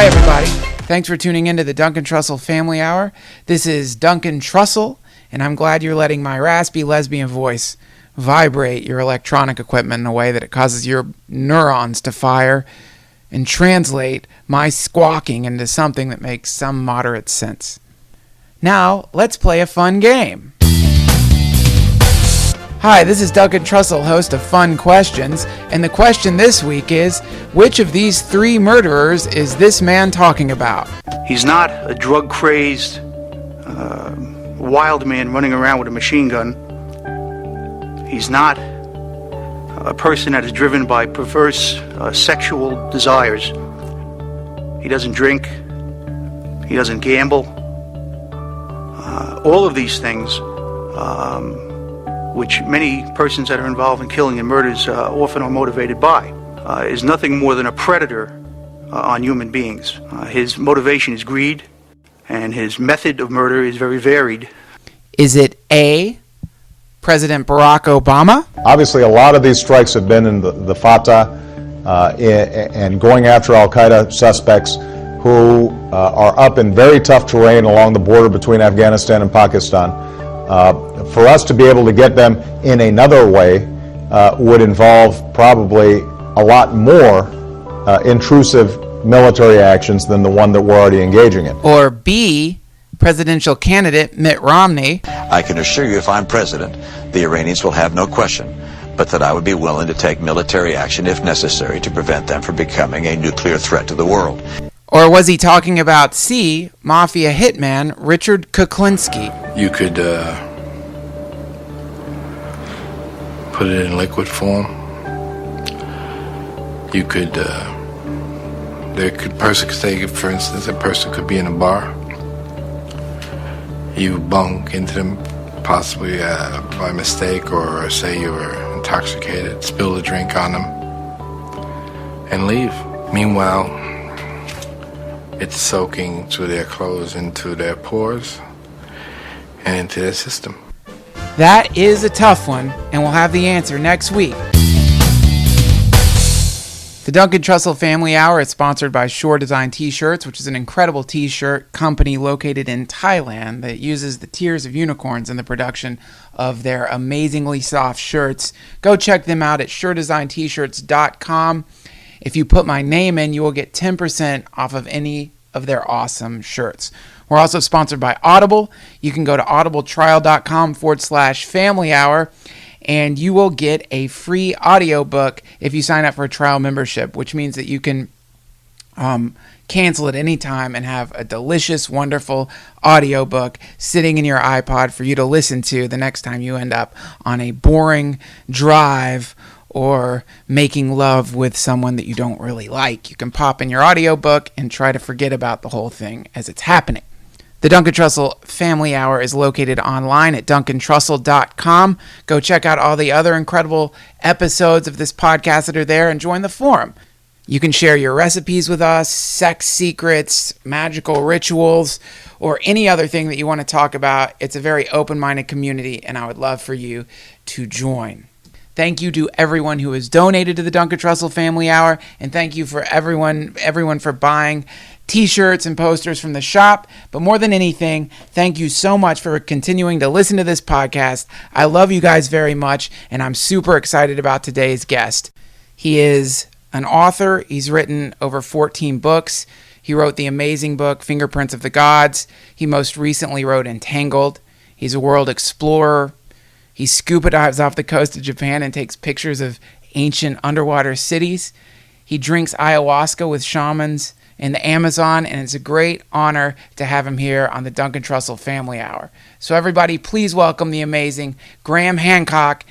Hi, everybody. Thanks for tuning into the Duncan Trussell Family Hour. This is Duncan Trussell, and I'm glad you're letting my raspy lesbian voice vibrate your electronic equipment in a way that it causes your neurons to fire and translate my squawking into something that makes some moderate sense. Now, let's play a fun game. Hi, this is Duncan Trussell, host of Fun Questions, and the question this week is, which of these three murderers is this man talking about? He's not a drug-crazed, wild man running around with a machine gun. He's not a person that is driven by perverse sexual desires. He doesn't drink. He doesn't gamble. All of these things, which many persons that are involved in killing and murders often are motivated by, is nothing more than a predator on human beings. His motivation is greed, and his method of murder is very varied. Is it A, President Barack Obama? Obviously, a lot of these strikes have been in the Fatah and going after al-Qaeda suspects who are up in very tough terrain along the border between Afghanistan and Pakistan. For us to be able to get them in another way would involve probably a lot more intrusive military actions than the one that we're already engaging in. Or B, presidential candidate Mitt Romney? I can assure you, if I'm president, the Iranians will have no question but that I would be willing to take military action if necessary to prevent them from becoming a nuclear threat to the world. Or was he talking about C, mafia hitman Richard Kuklinski? You could put it in liquid form. You could, person could say, for instance, a person could be in a bar. You bunk into them, possibly by mistake, or say you were intoxicated, spill a drink on them, and leave. Meanwhile, it's soaking through their clothes, into their pores, and into their system. That is a tough one, and we'll have the answer next week. The Duncan Trussell Family Hour is sponsored by Shore Design T-Shirts, which is an incredible T-shirt company located in Thailand that uses the tears of unicorns in the production of their amazingly soft shirts. Go check them out at shoredesigntshirts.com. If you put my name in, you will get 10% off of any of their awesome shirts. We're also sponsored by Audible. You can go to audibletrial.com/family hour, and you will get a free audiobook if you sign up for a trial membership, which means that you can cancel at any time and have a delicious, wonderful audiobook sitting in your iPod for you to listen to the next time you end up on a boring drive or making love with someone that you don't really like. You can pop in your audiobook and try to forget about the whole thing as it's happening. The Duncan Trussell Family Hour is located online at duncantrussell.com. Go check out all the other incredible episodes of this podcast that are there and join the forum. You can share your recipes with us, sex secrets, magical rituals, or any other thing that you want to talk about. It's a very open-minded community, and I would love for you to join. Thank you to everyone who has donated to the Duncan Trussell Family Hour, and thank you for everyone for buying T-shirts and posters from the shop. But more than anything, thank you so much for continuing to listen to this podcast. I love you guys very much, and I'm super excited about today's guest. He is an author. He's written over 14 books. He wrote the amazing book Fingerprints of the Gods. He most recently wrote Entangled. He's a world explorer. He scuba dives off the coast of Japan and takes pictures of ancient underwater cities. He drinks ayahuasca with shamans in the Amazon, and it's a great honor to have him here on the Duncan Trussell Family Hour. So everybody, please welcome the amazing Graham Hancock,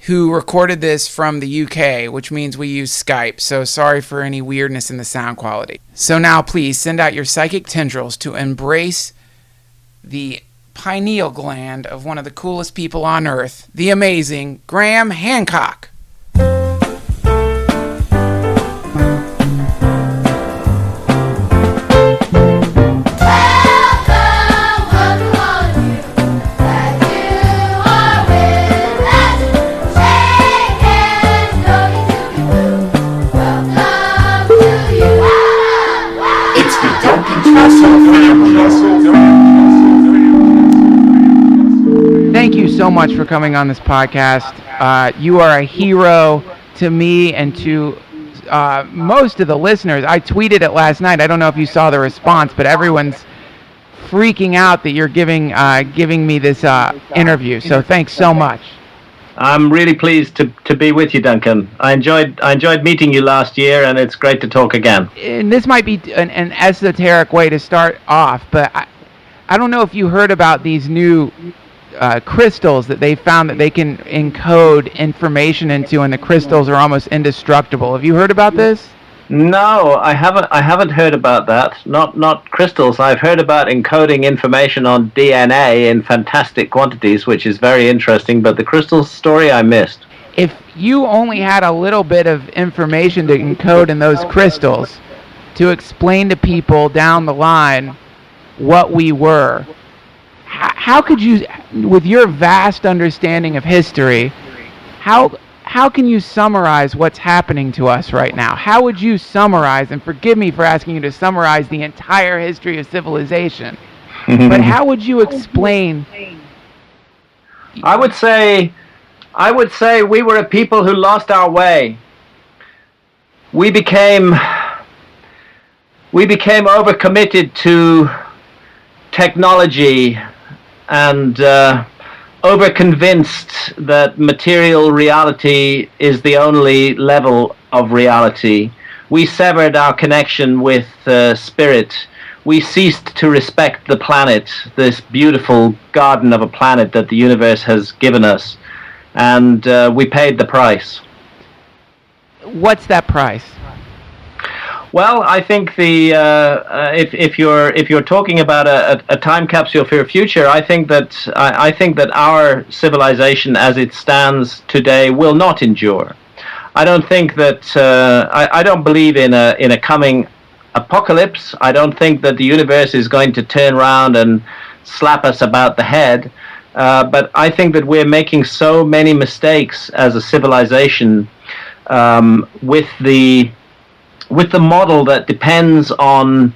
who recorded this from the UK, which means we use Skype, so sorry for any weirdness in the sound quality. So now please send out your psychic tendrils to embrace the pineal gland of one of the coolest people on earth, the amazing Graham Hancock. so much for coming on this podcast. You are a hero to me and to most of the listeners. I tweeted it last night. I don't know if you saw the response, but everyone's freaking out that you're giving me this interview. So thanks so much. I'm really pleased to be with you, Duncan. I enjoyed meeting you last year, and it's great to talk again. And this might be an esoteric way to start off, but I don't know if you heard about these new crystals that they found that they can encode information into, and the crystals are almost indestructible. Have you heard about this? No, I haven't heard about that. Not crystals. I've heard about encoding information on DNA in fantastic quantities, which is very interesting, but the crystals story I missed. If you only had a little bit of information to encode in those crystals to explain to people down the line what we were, how could you, with your vast understanding of history, how can you summarize what's happening to us right now? How would you summarize, and forgive me for asking you to summarize the entire history of civilization, but how would you explain? I would say we were a people who lost our way. We became overcommitted to technology and overconvinced that material reality is the only level of reality. We severed our connection with spirit. We ceased to respect the planet, this beautiful garden of a planet that the universe has given us, and we paid the price. What's that price? Well, I think if you're talking about a time capsule for your future, I think that our civilization as it stands today will not endure. I don't think that I don't believe in a coming apocalypse. I don't think that the universe is going to turn around and slap us about the head. But I think that we're making so many mistakes as a civilization with the model that depends on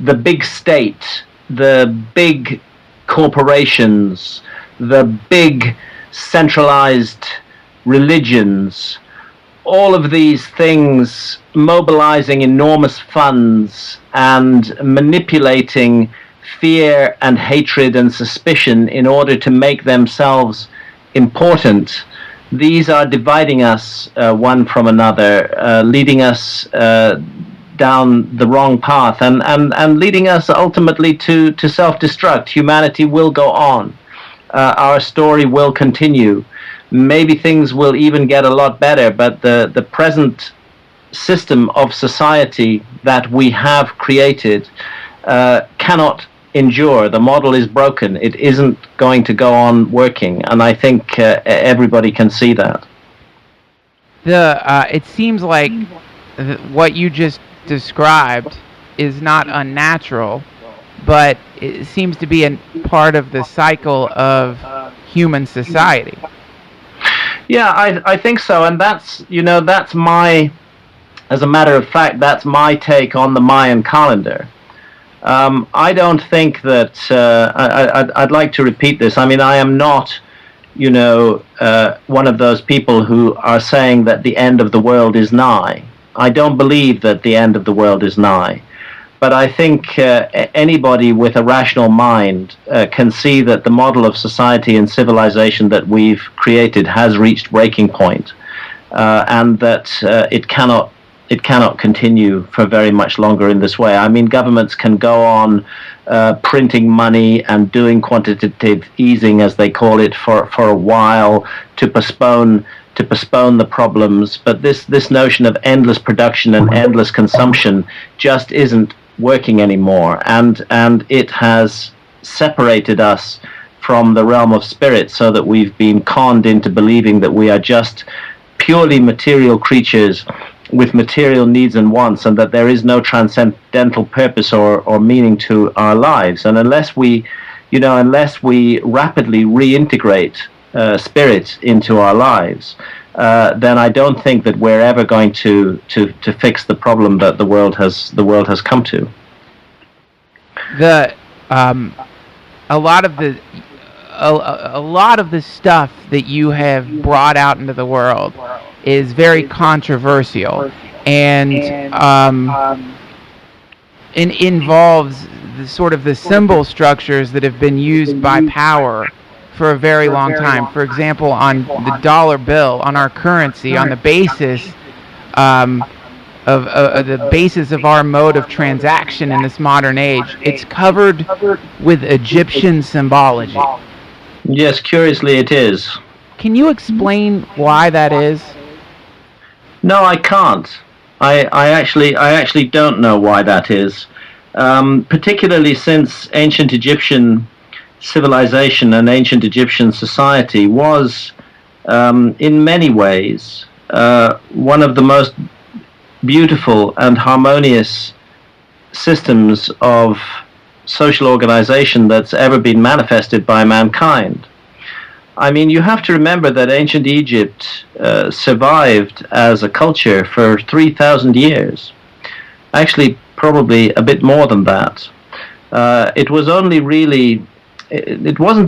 the big state, the big corporations, the big centralized religions, all of these things mobilizing enormous funds and manipulating fear and hatred and suspicion in order to make themselves important. These are dividing us one from another, leading us down the wrong path, and leading us ultimately to self-destruct. Humanity will go on. Our story will continue. Maybe things will even get a lot better, but the present system of society that we have created cannot endure. The model is broken. It isn't going to go on working, and I think everybody can see that. It seems like what you just described is not unnatural, but it seems to be a part of the cycle of human society. Yeah, I think so, and that's my, as a matter of fact, that's my take on the Mayan calendar. I don't think that I'd like to repeat this. I mean, I am not, one of those people who are saying that the end of the world is nigh. I don't believe that the end of the world is nigh. But I think anybody with a rational mind can see that the model of society and civilization that we've created has reached breaking point, and that it cannot continue for very much longer in this way. I mean, governments can go on printing money and doing quantitative easing, as they call it, for a while to postpone the problems. But this notion of endless production and endless consumption just isn't working anymore, and it has separated us from the realm of spirit, so that we've been conned into believing that we are just purely material creatures with material needs and wants, and that there is no transcendental purpose or meaning to our lives. And unless we rapidly reintegrate spirit into our lives, then I don't think that we're ever going to fix the problem that the world has come a lot of the stuff that you have brought out into the world is very controversial, and it involves the symbol structures that have been used by power for a very long time. For example, on the dollar bill, on our currency, on the basis of the basis of our mode of transaction in this modern age, it's covered with Egyptian symbology. Yes, curiously it is. Can you explain why that is? No, I can't. I actually don't know why that is. Particularly since ancient Egyptian civilization and ancient Egyptian society was, in many ways, one of the most beautiful and harmonious systems of social organization that's ever been manifested by mankind. I mean, you have to remember that ancient Egypt survived as a culture for 3,000 years. Actually, probably a bit more than that. It wasn't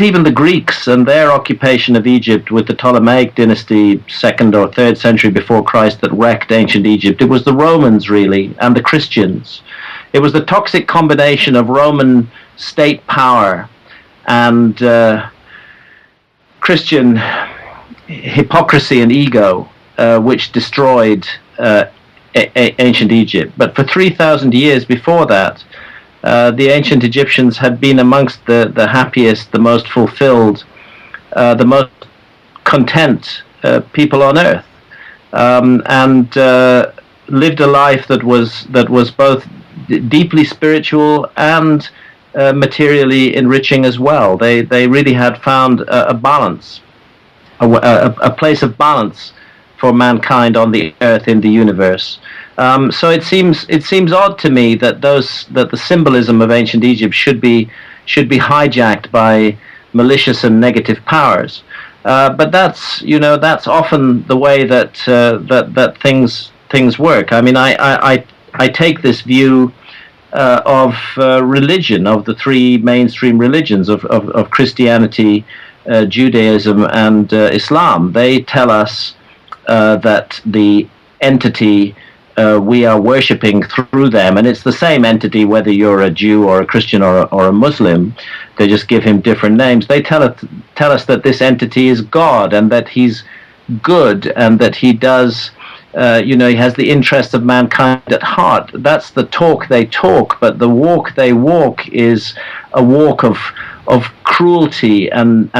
even the Greeks and their occupation of Egypt with the Ptolemaic dynasty, 2nd or 3rd century before Christ, that wrecked ancient Egypt. It was the Romans, really, and the Christians. It was the toxic combination of Roman state power and Christian hypocrisy and ego, which destroyed ancient Egypt. But for 3,000 years before that, the ancient Egyptians had been amongst the happiest, the most fulfilled, the most content people on earth, and lived a life that was both deeply spiritual and materially enriching as well. They really had found a balance, a place of balance for mankind on the earth, in the universe. So it seems odd to me that the symbolism of ancient Egypt should be hijacked by malicious and negative powers. But that's often the way that things work. I mean, I take this view of religion, of the three mainstream religions of Christianity, Judaism, and Islam. They tell us that the entity we are worshipping through them, and it's the same entity whether you're a Jew or a Christian or a Muslim. They just give him different names. They tell us that this entity is God, and that he's good, and that he does he has the interests of mankind at heart. That's the talk they talk, but the walk they walk is a walk of cruelty and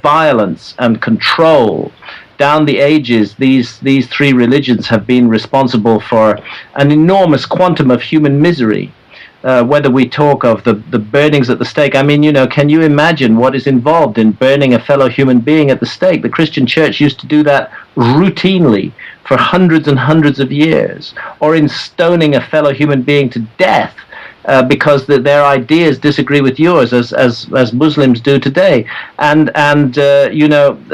violence and control. Down the ages, these three religions have been responsible for an enormous quantum of human misery. Whether we talk of the burnings at the stake, I mean, can you imagine what is involved in burning a fellow human being at the stake? The Christian Church used to do that routinely for hundreds and hundreds of years, or in stoning a fellow human being to death because their ideas disagree with yours, as Muslims do today. And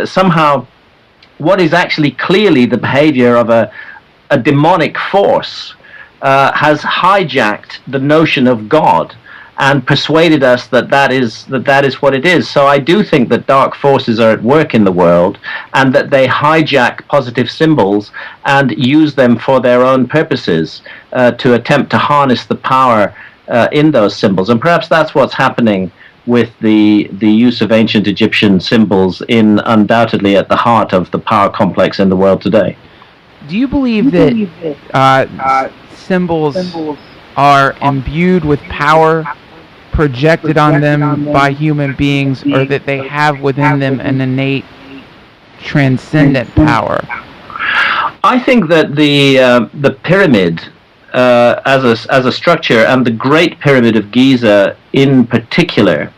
somehow, what is actually clearly the behavior of a demonic force has hijacked the notion of God and persuaded us that is what it is. So I do think that dark forces are at work in the world, and that they hijack positive symbols and use them for their own purposes to attempt to harness the power in those symbols. And perhaps that's what's happening with the use of ancient Egyptian symbols in undoubtedly at the heart of the power complex in the world today. Do you believe that symbols are imbued with power projected on them by human beings, or that they have within them an innate transcendent power? I think that the pyramid as a structure, and the Great Pyramid of Giza in particular,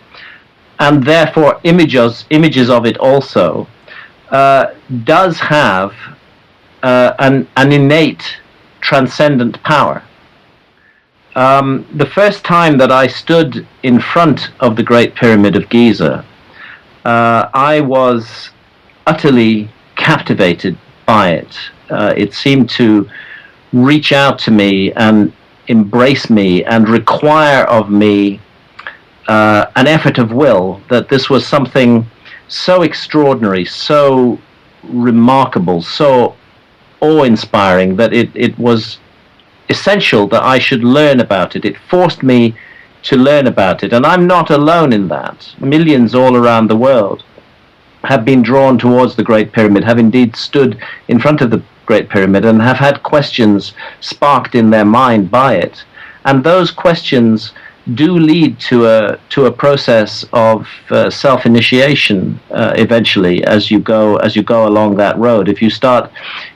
and therefore images of it also, does have an innate transcendent power. The first time that I stood in front of the Great Pyramid of Giza, I was utterly captivated by it. It seemed to reach out to me and embrace me and require of me an effort of will, that this was something so extraordinary, so remarkable, so awe-inspiring that it was essential that I should learn about it. It forced me to learn about it, and I'm not alone in that. Millions all around the world have been drawn towards the Great Pyramid, have indeed stood in front of the Great Pyramid and have had questions sparked in their mind by it. And those questions do lead to a process of self-initiation eventually as you go along that road. If you start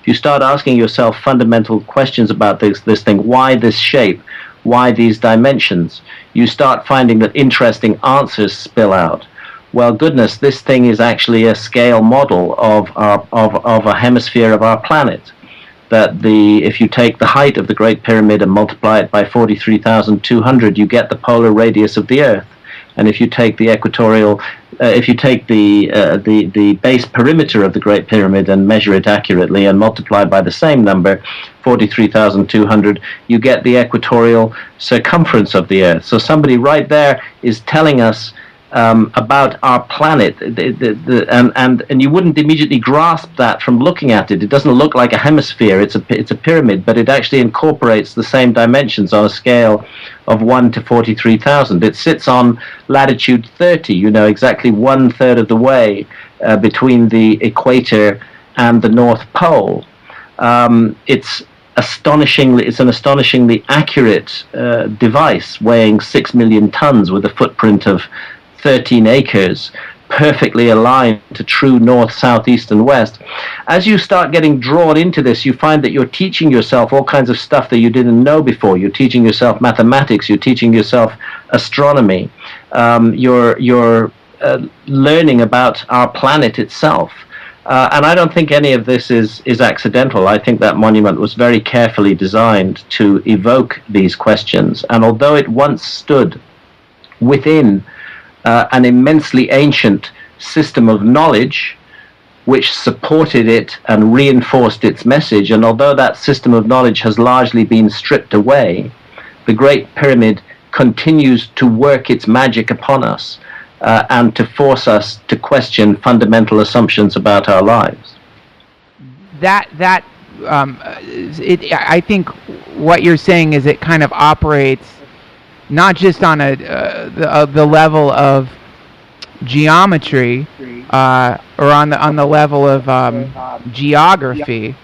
asking yourself fundamental questions about this thing, why this shape, why these dimensions, you start finding that interesting answers spill out. Well, goodness, this thing is actually a scale model of a hemisphere of our planet. That if you take the height of the Great Pyramid and multiply it by 43,200, you get the polar radius of the Earth. And if you take the equatorial, if you take the base perimeter of the Great Pyramid and measure it accurately and multiply by the same number, 43,200, you get the equatorial circumference of the Earth. So somebody right there is telling us about our planet, and you wouldn't immediately grasp that from looking at it. It doesn't look like a hemisphere; it's a pyramid, but it actually incorporates the same dimensions on a scale of 1 to 43,000. It sits on latitude 30. You know, exactly 1/3 of the way between the equator and the North Pole. It's an astonishingly accurate device, weighing 6 million tons with a footprint of 13 acres, perfectly aligned to true north, south, east, and west. As you start getting drawn into this, you find that you're teaching yourself all kinds of stuff that you didn't know before. You're teaching yourself mathematics. You're teaching yourself astronomy. You're learning about our planet itself. And I don't think any of this is accidental. I think that monument was very carefully designed to evoke these questions. And although it once stood within an immensely ancient system of knowledge which supported it and reinforced its message, and although that system of knowledge has largely been stripped away, the Great Pyramid continues to work its magic upon us and to force us to question fundamental assumptions about our lives. I think what you're saying is it kind of operates not just on the level of geometry or on the level of geography,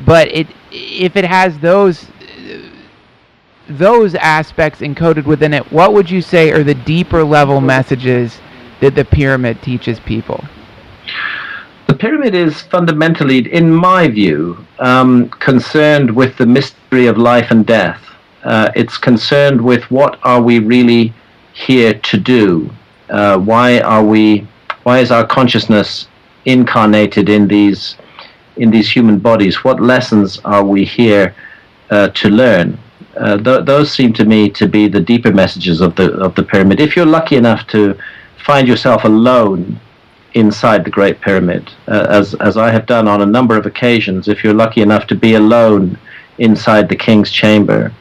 but if it has those aspects encoded within it, what would you say are the deeper level messages that the pyramid teaches people? The pyramid is fundamentally, in my view, concerned with the mystery of life and death. It's concerned with what are we really here to do? Why is our consciousness incarnated in these human bodies? What lessons are we here to learn? Those seem to me to be the deeper messages of the pyramid. If you're lucky enough to find yourself alone inside the Great Pyramid, as I have done on a number of occasions, if you're lucky enough to be alone inside the King's Chamber,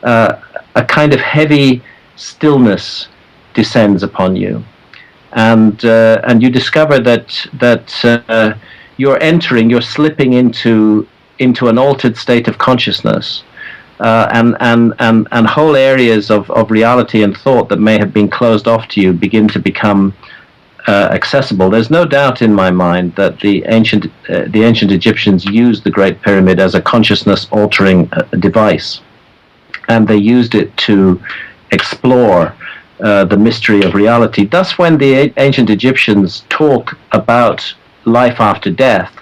a kind of heavy stillness descends upon you, and you discover that you're slipping into an altered state of consciousness, and whole areas of reality and thought that may have been closed off to you begin to become accessible. There's no doubt in my mind that the ancient Egyptians used the Great Pyramid as a consciousness-altering device, and they used it to explore the mystery of reality. Thus, when the ancient Egyptians talk about life after death,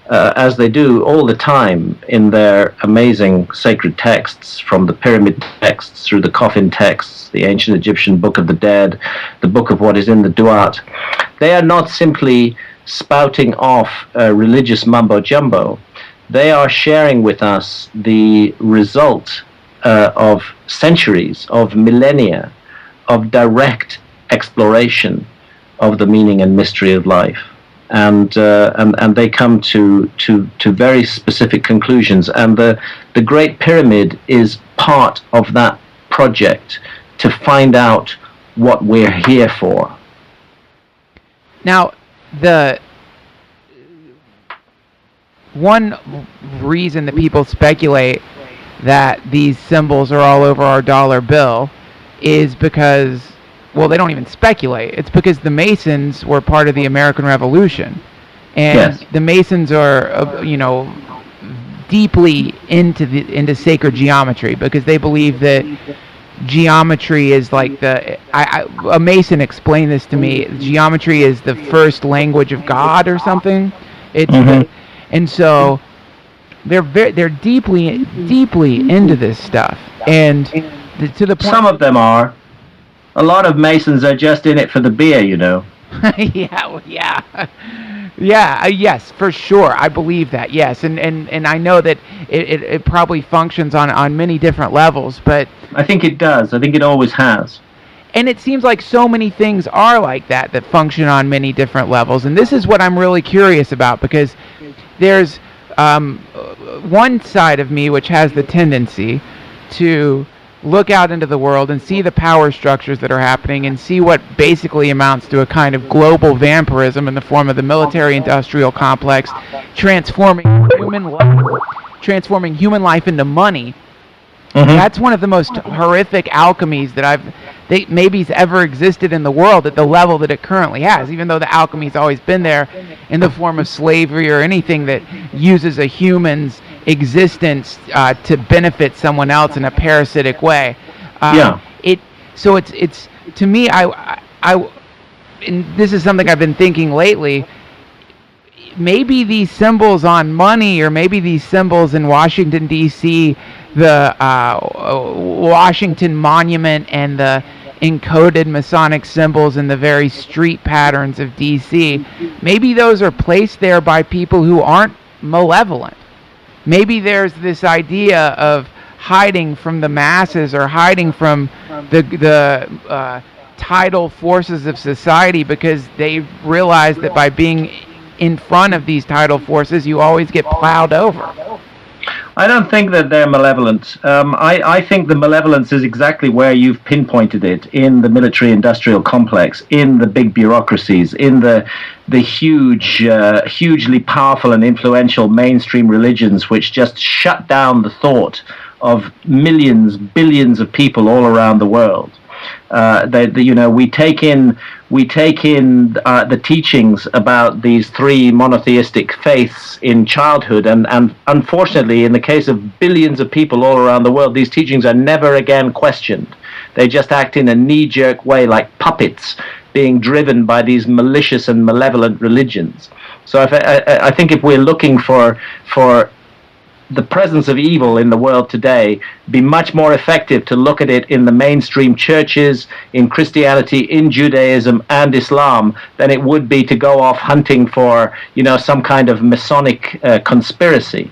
as they do all the time in their amazing sacred texts, from the pyramid texts through the coffin texts, the ancient Egyptian Book of the Dead, the Book of What is in the Duat, they are not simply spouting off religious mumbo-jumbo. They are sharing with us the result of centuries, of millennia, of direct exploration of the meaning and mystery of life, and they come to very specific conclusions. And the Great Pyramid is part of that project to find out what we're here for. Now, the one reason that people speculate that these symbols are all over our dollar bill is because, well, they don't even speculate. It's because the Masons were part of the American Revolution. And Yes. the Masons are, deeply into sacred geometry, because they believe that geometry is like a Mason explained this to me. Geometry is the first language of God or something. It's and so they're deeply into this stuff, and to the point. Some of them are. A lot of Masons are just in it for the beer, you know. Yes, for sure. I believe that. Yes, and I know that it probably functions on many different levels, but I think it does. I think it always has. and it seems like so many things are like that function on many different levels, and this is what I'm really curious about, because there's one side of me which has the tendency to look out into the world and see the power structures that are happening and see what basically amounts to a kind of global vampirism in the form of the military-industrial complex transforming human life into money. That's one of the most horrific alchemies that maybe's ever existed in the world at the level that it currently has, even though the alchemy's always been there in the form of slavery or anything that uses a human's existence to benefit someone else in a parasitic way. It's to me, and this is something I've been thinking lately. Maybe these symbols on money, or maybe these symbols in Washington, D.C., the Washington Monument and the encoded Masonic symbols in the very street patterns of D.C., maybe those are placed there by people who aren't malevolent. Maybe there's this idea of hiding from the masses, or hiding from the tidal forces of society, because they realize that by being in front of these tidal forces, you always get plowed over. I don't think that they're malevolent. I think the malevolence is exactly where you've pinpointed it, in the military-industrial complex, in the big bureaucracies, in the hugely powerful and influential mainstream religions, which just shut down the thought of millions, billions of people all around the world. We take in the teachings about these three monotheistic faiths in childhood, and unfortunately, in the case of billions of people all around the world, these teachings are never again questioned. They just act in a knee-jerk way, like puppets being driven by these malicious and malevolent religions. So I think if we're looking for the presence of evil in the world today, be much more effective to look at it in the mainstream churches, in Christianity, in Judaism and Islam, than it would be to go off hunting for, some kind of Masonic conspiracy.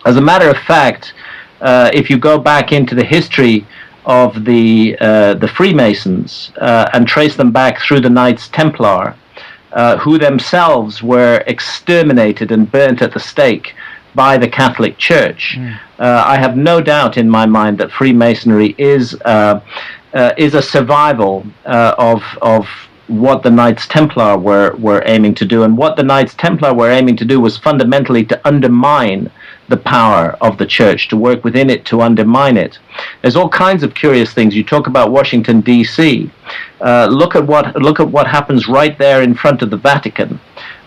As a matter of fact, if you go back into the history of the Freemasons and trace them back through the Knights Templar, who themselves were exterminated and burnt at the stake by the Catholic Church. I have no doubt in my mind that Freemasonry is a survival of what the Knights Templar were aiming to do. And what the Knights Templar were aiming to do was fundamentally to undermine the power of the church, to work within it, to undermine it. There's all kinds of curious things. You talk about Washington, D.C. Look at what happens right there in front of the Vatican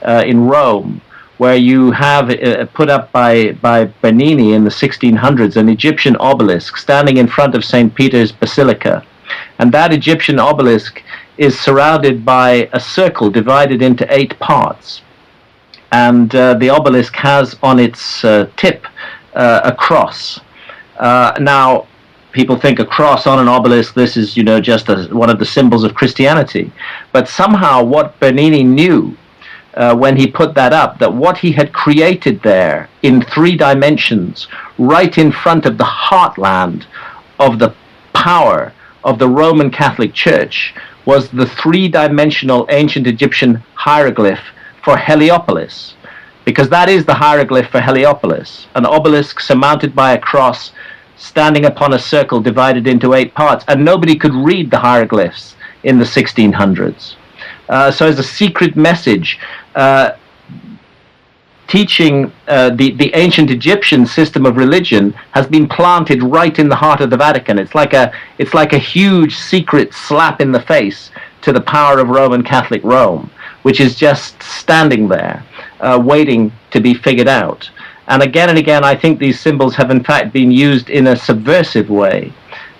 in Rome, where you have put up by Bernini in the 1600s an Egyptian obelisk standing in front of St. Peter's Basilica. And that Egyptian obelisk is surrounded by a circle divided into 8 parts. And the obelisk has on its tip a cross. Now, people think a cross on an obelisk, this is, just one of the symbols of Christianity. But somehow what Bernini knew when he put that up, that what he had created there in 3 dimensions, right in front of the heartland of the power of the Roman Catholic Church, was the 3-dimensional ancient Egyptian hieroglyph for Heliopolis. Because that is the hieroglyph for Heliopolis, an obelisk surmounted by a cross, standing upon a circle divided into 8 parts, and nobody could read the hieroglyphs in the 1600s. So as a secret message, teaching the ancient Egyptian system of religion has been planted right in the heart of the Vatican. It's like a huge secret slap in the face to the power of Roman Catholic Rome, which is just standing there, waiting to be figured out. And again, I think these symbols have in fact been used in a subversive way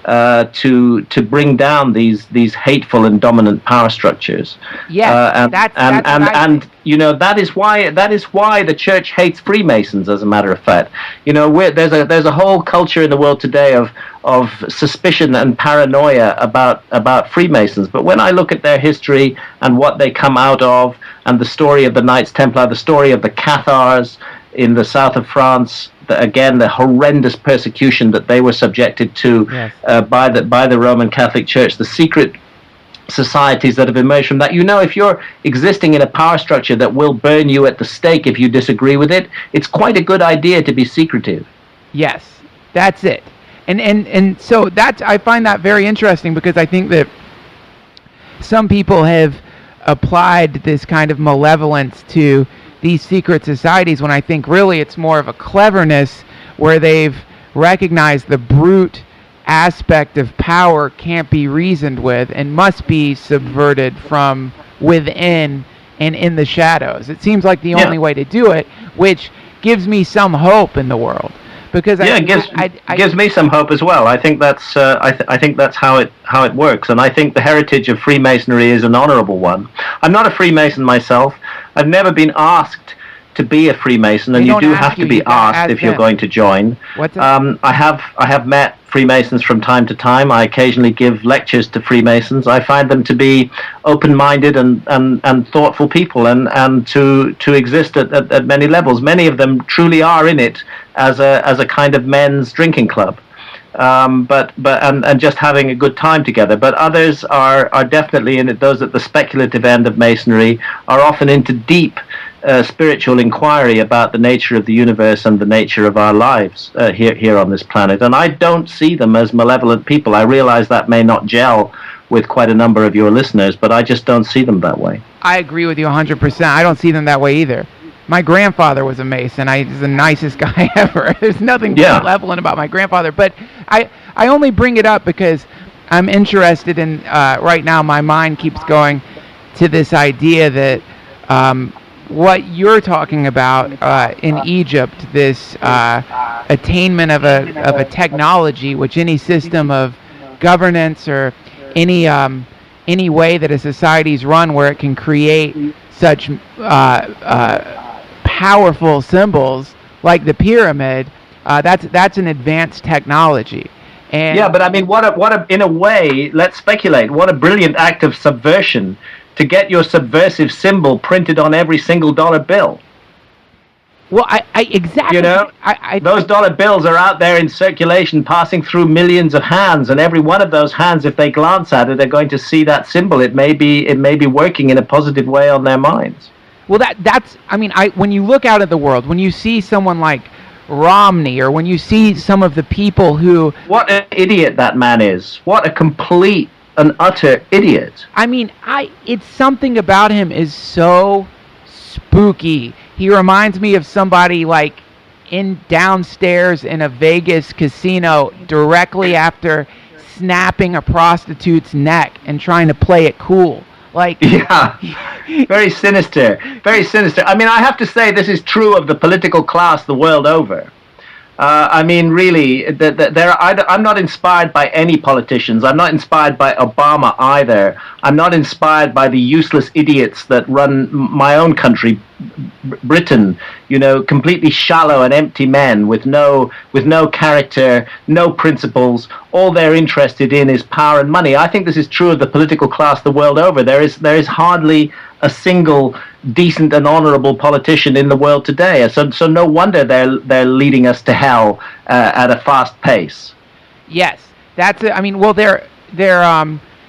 to bring down these hateful and dominant power structures. Yes, and you know, that is why the church hates Freemasons. As a matter of fact, you know, there's a whole culture in the world today of suspicion and paranoia about Freemasons. But when I look at their history and what they come out of, and the story of the Knights Templar, the story of the Cathars in the south of France, the horrendous persecution that they were subjected to by the Roman Catholic Church, the secret societies that have emerged from that. You know, if you're existing in a power structure that will burn you at the stake if you disagree with it, it's quite a good idea to be secretive. Yes, that's it. And so I find that very interesting, because I think that some people have applied this kind of malevolence to these secret societies, when I think really it's more of a cleverness where they've recognized the brute aspect of power can't be reasoned with and must be subverted from within and in the shadows. It seems like the only way to do it, which gives me some hope in the world. Because it gives me some hope as well. I think that's I think that's how it works, and I think the heritage of Freemasonry is an honourable one. I'm not a Freemason myself. I've never been asked to be a Freemason, and you do have to be asked if you're going to join. I have met Freemasons from time to time. I occasionally give lectures to Freemasons. I find them to be open-minded and thoughtful people, and to exist at many levels. Many of them truly are in it as a kind of men's drinking club, but just having a good time together. But others are definitely in it. Those at the speculative end of Masonry are often into deep spiritual inquiry about the nature of the universe and the nature of our lives here on this planet. And I don't see them as malevolent people. I realize that may not gel with quite a number of your listeners, but I just don't see them that way. I agree with you 100%. I don't see them that way either. My grandfather was a Mason. He's the nicest guy ever. There's nothing malevolent about my grandfather. But I only bring it up because I'm interested in, right now my mind keeps going to this idea that what you're talking about in Egypt, this attainment of a technology, which any system of governance or any way that a society's run where it can create such powerful symbols like the pyramid, that's an advanced technology. And yeah, but I mean, what a in a way, let's speculate, what a brilliant act of subversion to get your subversive symbol printed on every single dollar bill. Well, I exactly. You know, those dollar bills are out there in circulation, passing through millions of hands, and every one of those hands, if they glance at it, they're going to see that symbol. It may be working in a positive way on their minds. Well, that's. I mean, when you look out at the world, when you see someone like Romney, or when you see some of the people who, what an idiot that man is! What a complete and utter idiot! I mean, it's something about him is so spooky. He reminds me of somebody like downstairs in a Vegas casino directly after snapping a prostitute's neck and trying to play it cool. Like, yeah, very sinister, very sinister. I mean, I have to say this is true of the political class the world over. I mean, really, I'm not inspired by any politicians. I'm not inspired by Obama either. I'm not inspired by the useless idiots that run my own country, Britain. You know, completely shallow and empty men with no character, no principles. All they're interested in is power and money. I think this is true of the political class the world over. There is hardly a single decent and honorable politician in the world today. So no wonder they're leading us to hell at a fast pace. Yes, that's it. I mean, well,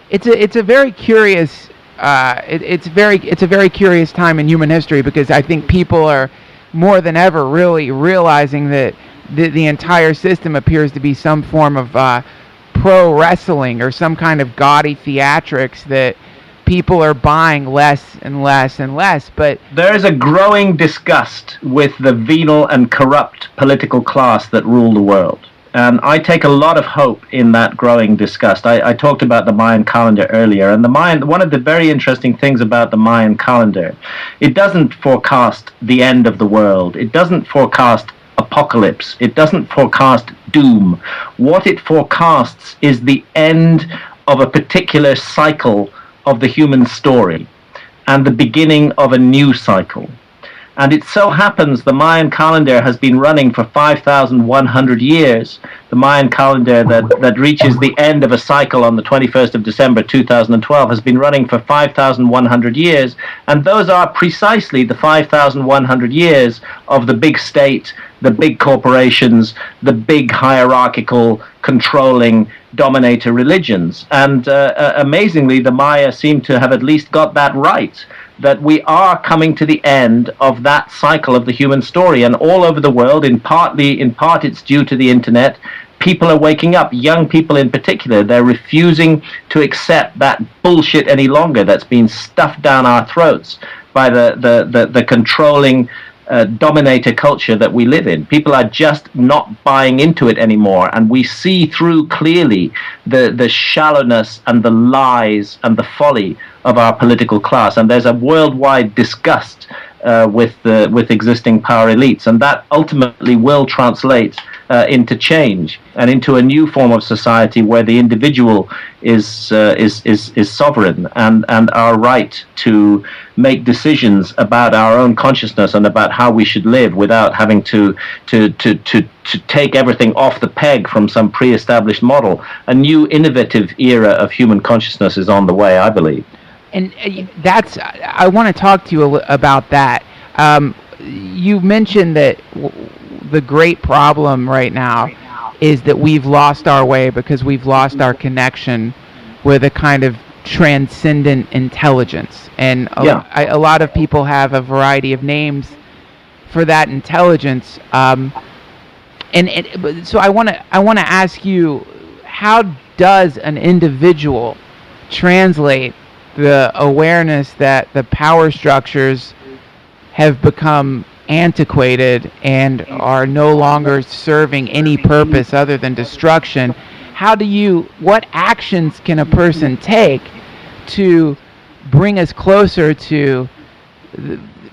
it's a very curious it's a very curious time in human history, because I think people are more than ever really realizing that the entire system appears to be some form of pro wrestling or some kind of gaudy theatrics that people are buying less and less and less. But there is a growing disgust with the venal and corrupt political class that rule the world. And I take a lot of hope in that growing disgust. I talked about the Mayan calendar earlier, and one of the very interesting things about the Mayan calendar, it doesn't forecast the end of the world. It doesn't forecast apocalypse. It doesn't forecast doom. What it forecasts is the end of a particular cycle of the human story and the beginning of a new cycle. And it so happens the Mayan calendar has been running for 5,100 years. The Mayan calendar that reaches the end of a cycle on the 21st of December 2012 has been running for 5,100 years. And those are precisely the 5,100 years of the big state, the big corporations, the big hierarchical, controlling dominator religions. And amazingly, the Maya seem to have at least got that right, that we are coming to the end of that cycle of the human story. And all over the world, in part it's due to the internet, people are waking up, young people in particular. They're refusing to accept that bullshit any longer that's been stuffed down our throats by the controlling dominator culture that we live in. People are just not buying into it anymore, and we see through clearly the shallowness and the lies and the folly of our political class. And there's a worldwide disgust with existing power elites, and that ultimately will translate into change and into a new form of society where the individual is sovereign, and our right to make decisions about our own consciousness and about how we should live without having to take everything off the peg from some pre-established model. A new innovative era of human consciousness is on the way, I believe. And I want to talk to you about that. You mentioned that the great problem right now is that we've lost our way because we've lost our connection with a kind of transcendent intelligence. And a lot of people have a variety of names for that intelligence. So I want to ask you, how does an individual translate the awareness that the power structures have become antiquated and are no longer serving any purpose other than destruction? What actions can a person take to bring us closer to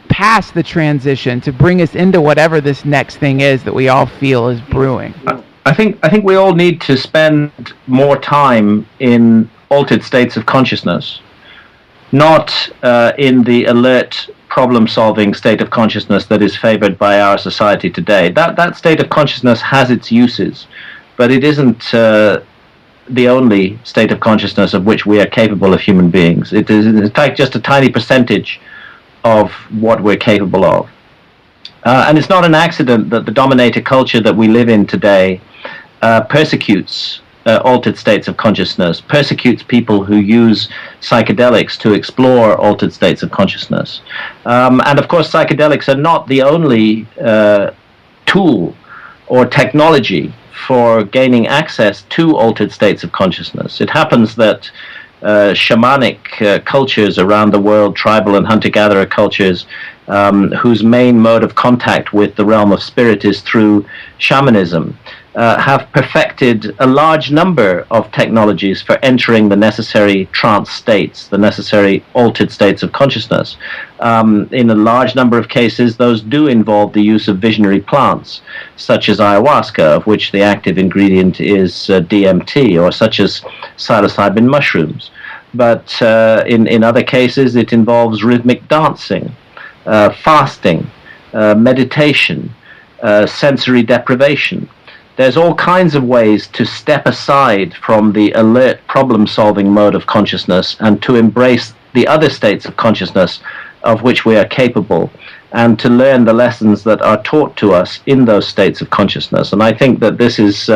past the transition, to bring us into whatever this next thing is that we all feel is brewing? I think we all need to spend more time in altered states of consciousness, not in the alert problem-solving state of consciousness that is favored by our society today. That state of consciousness has its uses, but it isn't the only state of consciousness of which we are capable of human beings. It is, in fact, just a tiny percentage of what we're capable of. And it's not an accident that the dominator culture that we live in today persecutes altered states of consciousness, persecutes people who use psychedelics to explore altered states of consciousness. And of course, psychedelics are not the only tool or technology for gaining access to altered states of consciousness. It happens that shamanic cultures around the world, tribal and hunter-gatherer cultures, whose main mode of contact with the realm of spirit is through shamanism, have perfected a large number of technologies for entering the necessary trance states, the necessary altered states of consciousness. In a large number of cases, those do involve the use of visionary plants, such as ayahuasca, of which the active ingredient is DMT, or such as psilocybin mushrooms. But in other cases, it involves rhythmic dancing, fasting, meditation, sensory deprivation. There's all kinds of ways to step aside from the alert problem-solving mode of consciousness and to embrace the other states of consciousness of which we are capable, and to learn the lessons that are taught to us in those states of consciousness. And I think that this is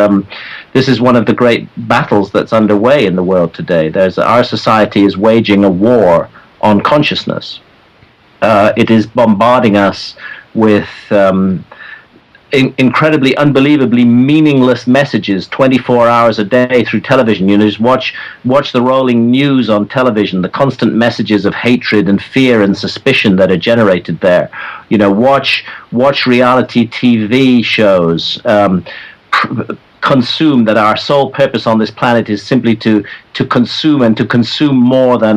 one of the great battles that's underway in the world today. Our society is waging a war on consciousness. It is bombarding us with incredibly, unbelievably meaningless messages 24 hours a day through television. You know, just watch the rolling news on television, the constant messages of hatred and fear and suspicion that are generated there. You know, watch reality TV shows. Consume, that our sole purpose on this planet is simply to consume, and to consume more than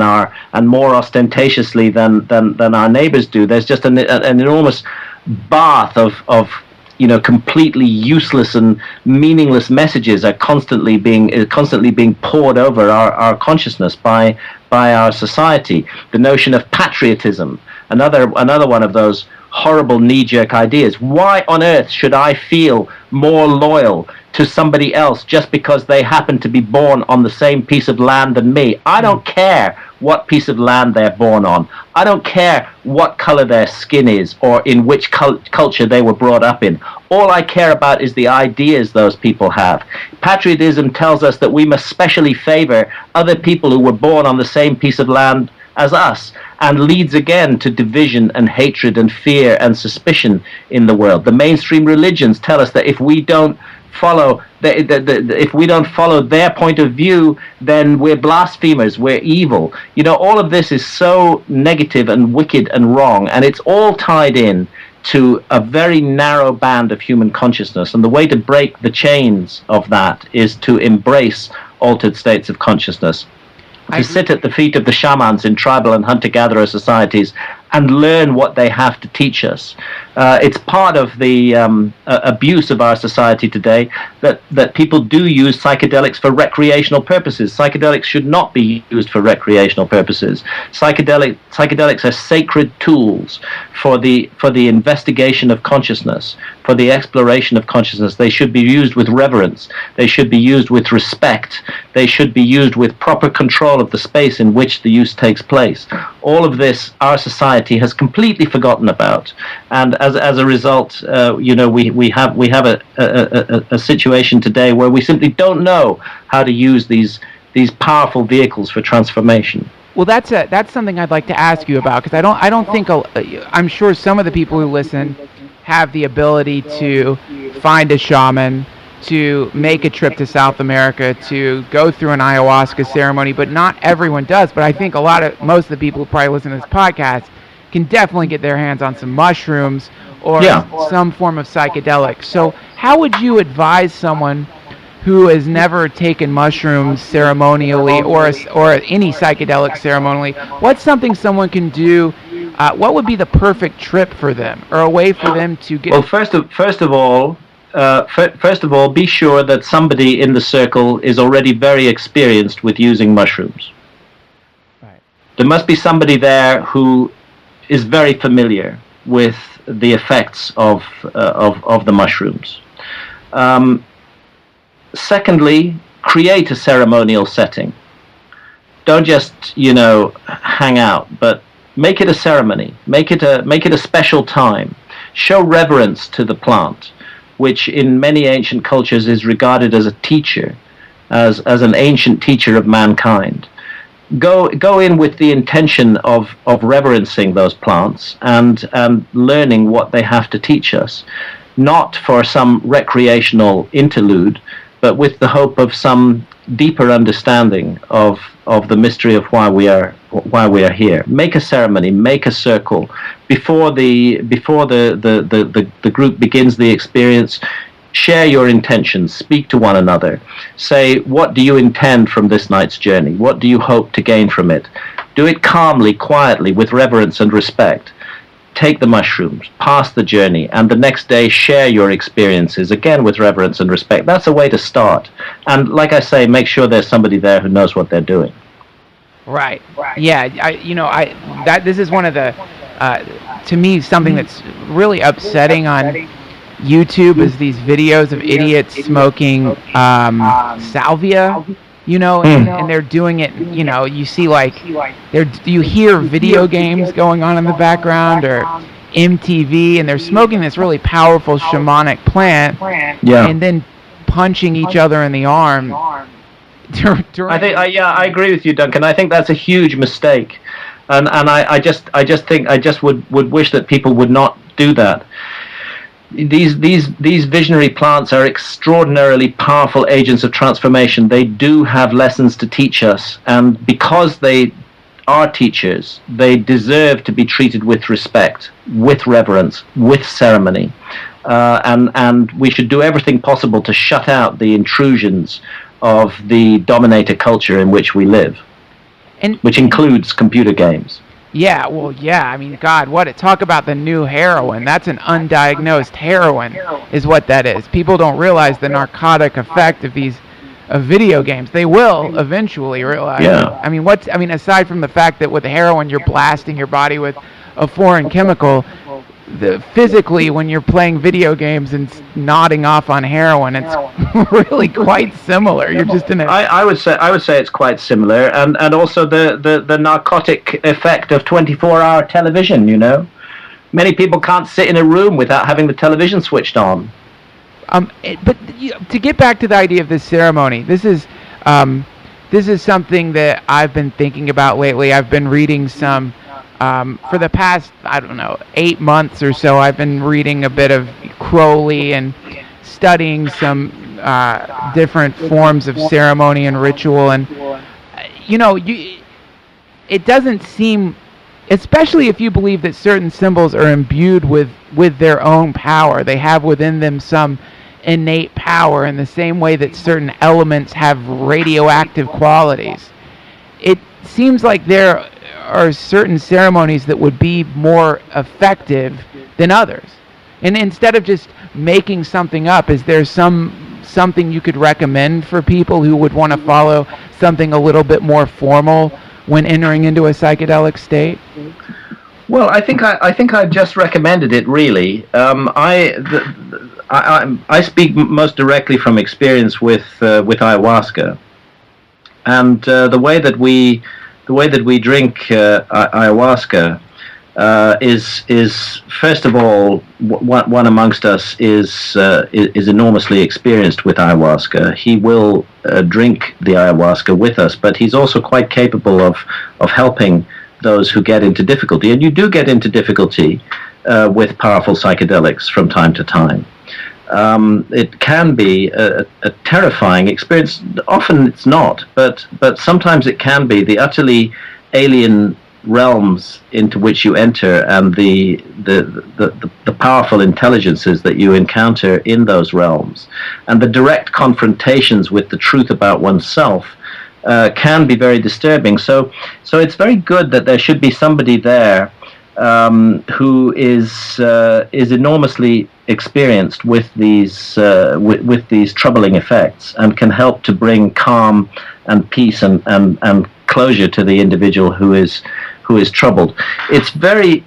more ostentatiously than our neighbors do. There's just an enormous bath of completely useless and meaningless messages are constantly being poured over our consciousness by our society. The notion of patriotism, another one of those horrible knee-jerk ideas. Why on earth should I feel more loyal to somebody else just because they happen to be born on the same piece of land than me? I don't care what piece of land they're born on. I don't care what color their skin is or in which culture they were brought up in. All I care about is the ideas those people have. Patriotism tells us that we must specially favor other people who were born on the same piece of land as us, and leads again to division and hatred and fear and suspicion in the world. The mainstream religions tell us that if we don't follow their point of view, then we're blasphemers, we're evil. You know, all of this is so negative and wicked and wrong, and it's all tied in to a very narrow band of human consciousness. And the way to break the chains of that is to embrace altered states of consciousness, to sit at the feet of the shamans in tribal and hunter-gatherer societies and learn what they have to teach us. It's part of the abuse of our society today that people do use psychedelics for recreational purposes. Psychedelics should not be used for recreational purposes. Psychedelics are sacred tools for the investigation of consciousness, for the exploration of consciousness. They should be used with reverence. They should be used with respect. They should be used with proper control of the space in which the use takes place. All of this, our society has completely forgotten about, and as a result, we have a situation today where we simply don't know how to use these powerful vehicles for transformation. Well, that's something I'd like to ask you about, because I don't think I'm sure some of the people who listen have the ability to find a shaman, to make a trip to South America, to go through an ayahuasca ceremony, but not everyone does. But I think most of the people who probably listen to this podcast can definitely get their hands on some mushrooms or some form of psychedelic. So how would you advise someone who has never taken mushrooms ceremonially or any psychedelic ceremonially? What's something someone can do? What would be the perfect trip for them, or a way for them to get... Well, first of all, be sure that somebody in the circle is already very experienced with using mushrooms. Right. There must be somebody there who is very familiar with the effects of the mushrooms. Secondly, create a ceremonial setting. Don't just hang out, but make it a ceremony. Make it a special time. Show reverence to the plant, which in many ancient cultures is regarded as a teacher, as an ancient teacher of mankind. Go in with the intention of reverencing those plants and learning what they have to teach us, not for some recreational interlude, but with the hope of some deeper understanding of the mystery of why we are here. Make a ceremony, make a circle before the group begins the experience. Share your intentions, speak to one another. Say, what do you intend from this night's journey? What do you hope to gain from it? Do it calmly, quietly, with reverence and respect. Take the mushrooms, pass the journey, and the next day share your experiences, again with reverence and respect. That's a way to start. And like I say, make sure there's somebody there who knows what they're doing. Right. Yeah, this is one of the, to me, something that's really upsetting on YouTube is these videos of idiots smoking salvia, and they're doing it, you see you hear video games going on in the background or MTV, and they're smoking this really powerful shamanic plant and then punching each other in the arm. I agree with you, Duncan. I think that's a huge mistake. And I just would wish that people would not do that. these visionary plants are extraordinarily powerful agents of transformation. They do have lessons to teach us, and because they are teachers, they deserve to be treated with respect, with reverence, with ceremony, and we should do everything possible to shut out the intrusions of the dominator culture in which we live, which includes computer games. Yeah, well, yeah. I mean, God, talk about the new heroin. That's an undiagnosed heroin, is what that is. People don't realize the narcotic effect of video games. They will eventually realize. Yeah. I mean, aside from the fact that with heroin you're blasting your body with a foreign chemical, physically when you're playing video games and nodding off on heroin, it's really quite similar. You're just in a... I would say it's quite similar, and also the narcotic effect of 24-hour television. You know, many people can't sit in a room without having the television switched on. But to get back to the idea of this ceremony, this is something that I've been thinking about lately. I've been reading some. For the past, 8 months or so, I've been reading a bit of Crowley and studying some different forms of ceremony and ritual. And, it doesn't seem, especially if you believe that certain symbols are imbued with their own power, they have within them some innate power in the same way that certain elements have radioactive qualities. It seems like there are certain ceremonies that would be more effective than others. And instead of just making something up, is there something you could recommend for people who would want to follow something a little bit more formal when entering into a psychedelic state? Well, I think I just recommended it. Really, I speak most directly from experience with ayahuasca, and the way that we drink ayahuasca is first of all, one amongst us is enormously experienced with ayahuasca. He will drink the ayahuasca with us, but he's also quite capable of helping those who get into difficulty. And you do get into difficulty with powerful psychedelics from time to time. It can be a terrifying experience. Often it's not, but sometimes it can be. The utterly alien realms into which you enter, and the powerful intelligences that you encounter in those realms, and the direct confrontations with the truth about oneself can be very disturbing. So it's very good that there should be somebody there who is enormously experienced with these troubling effects, and can help to bring calm and peace and closure to the individual who is troubled. It's very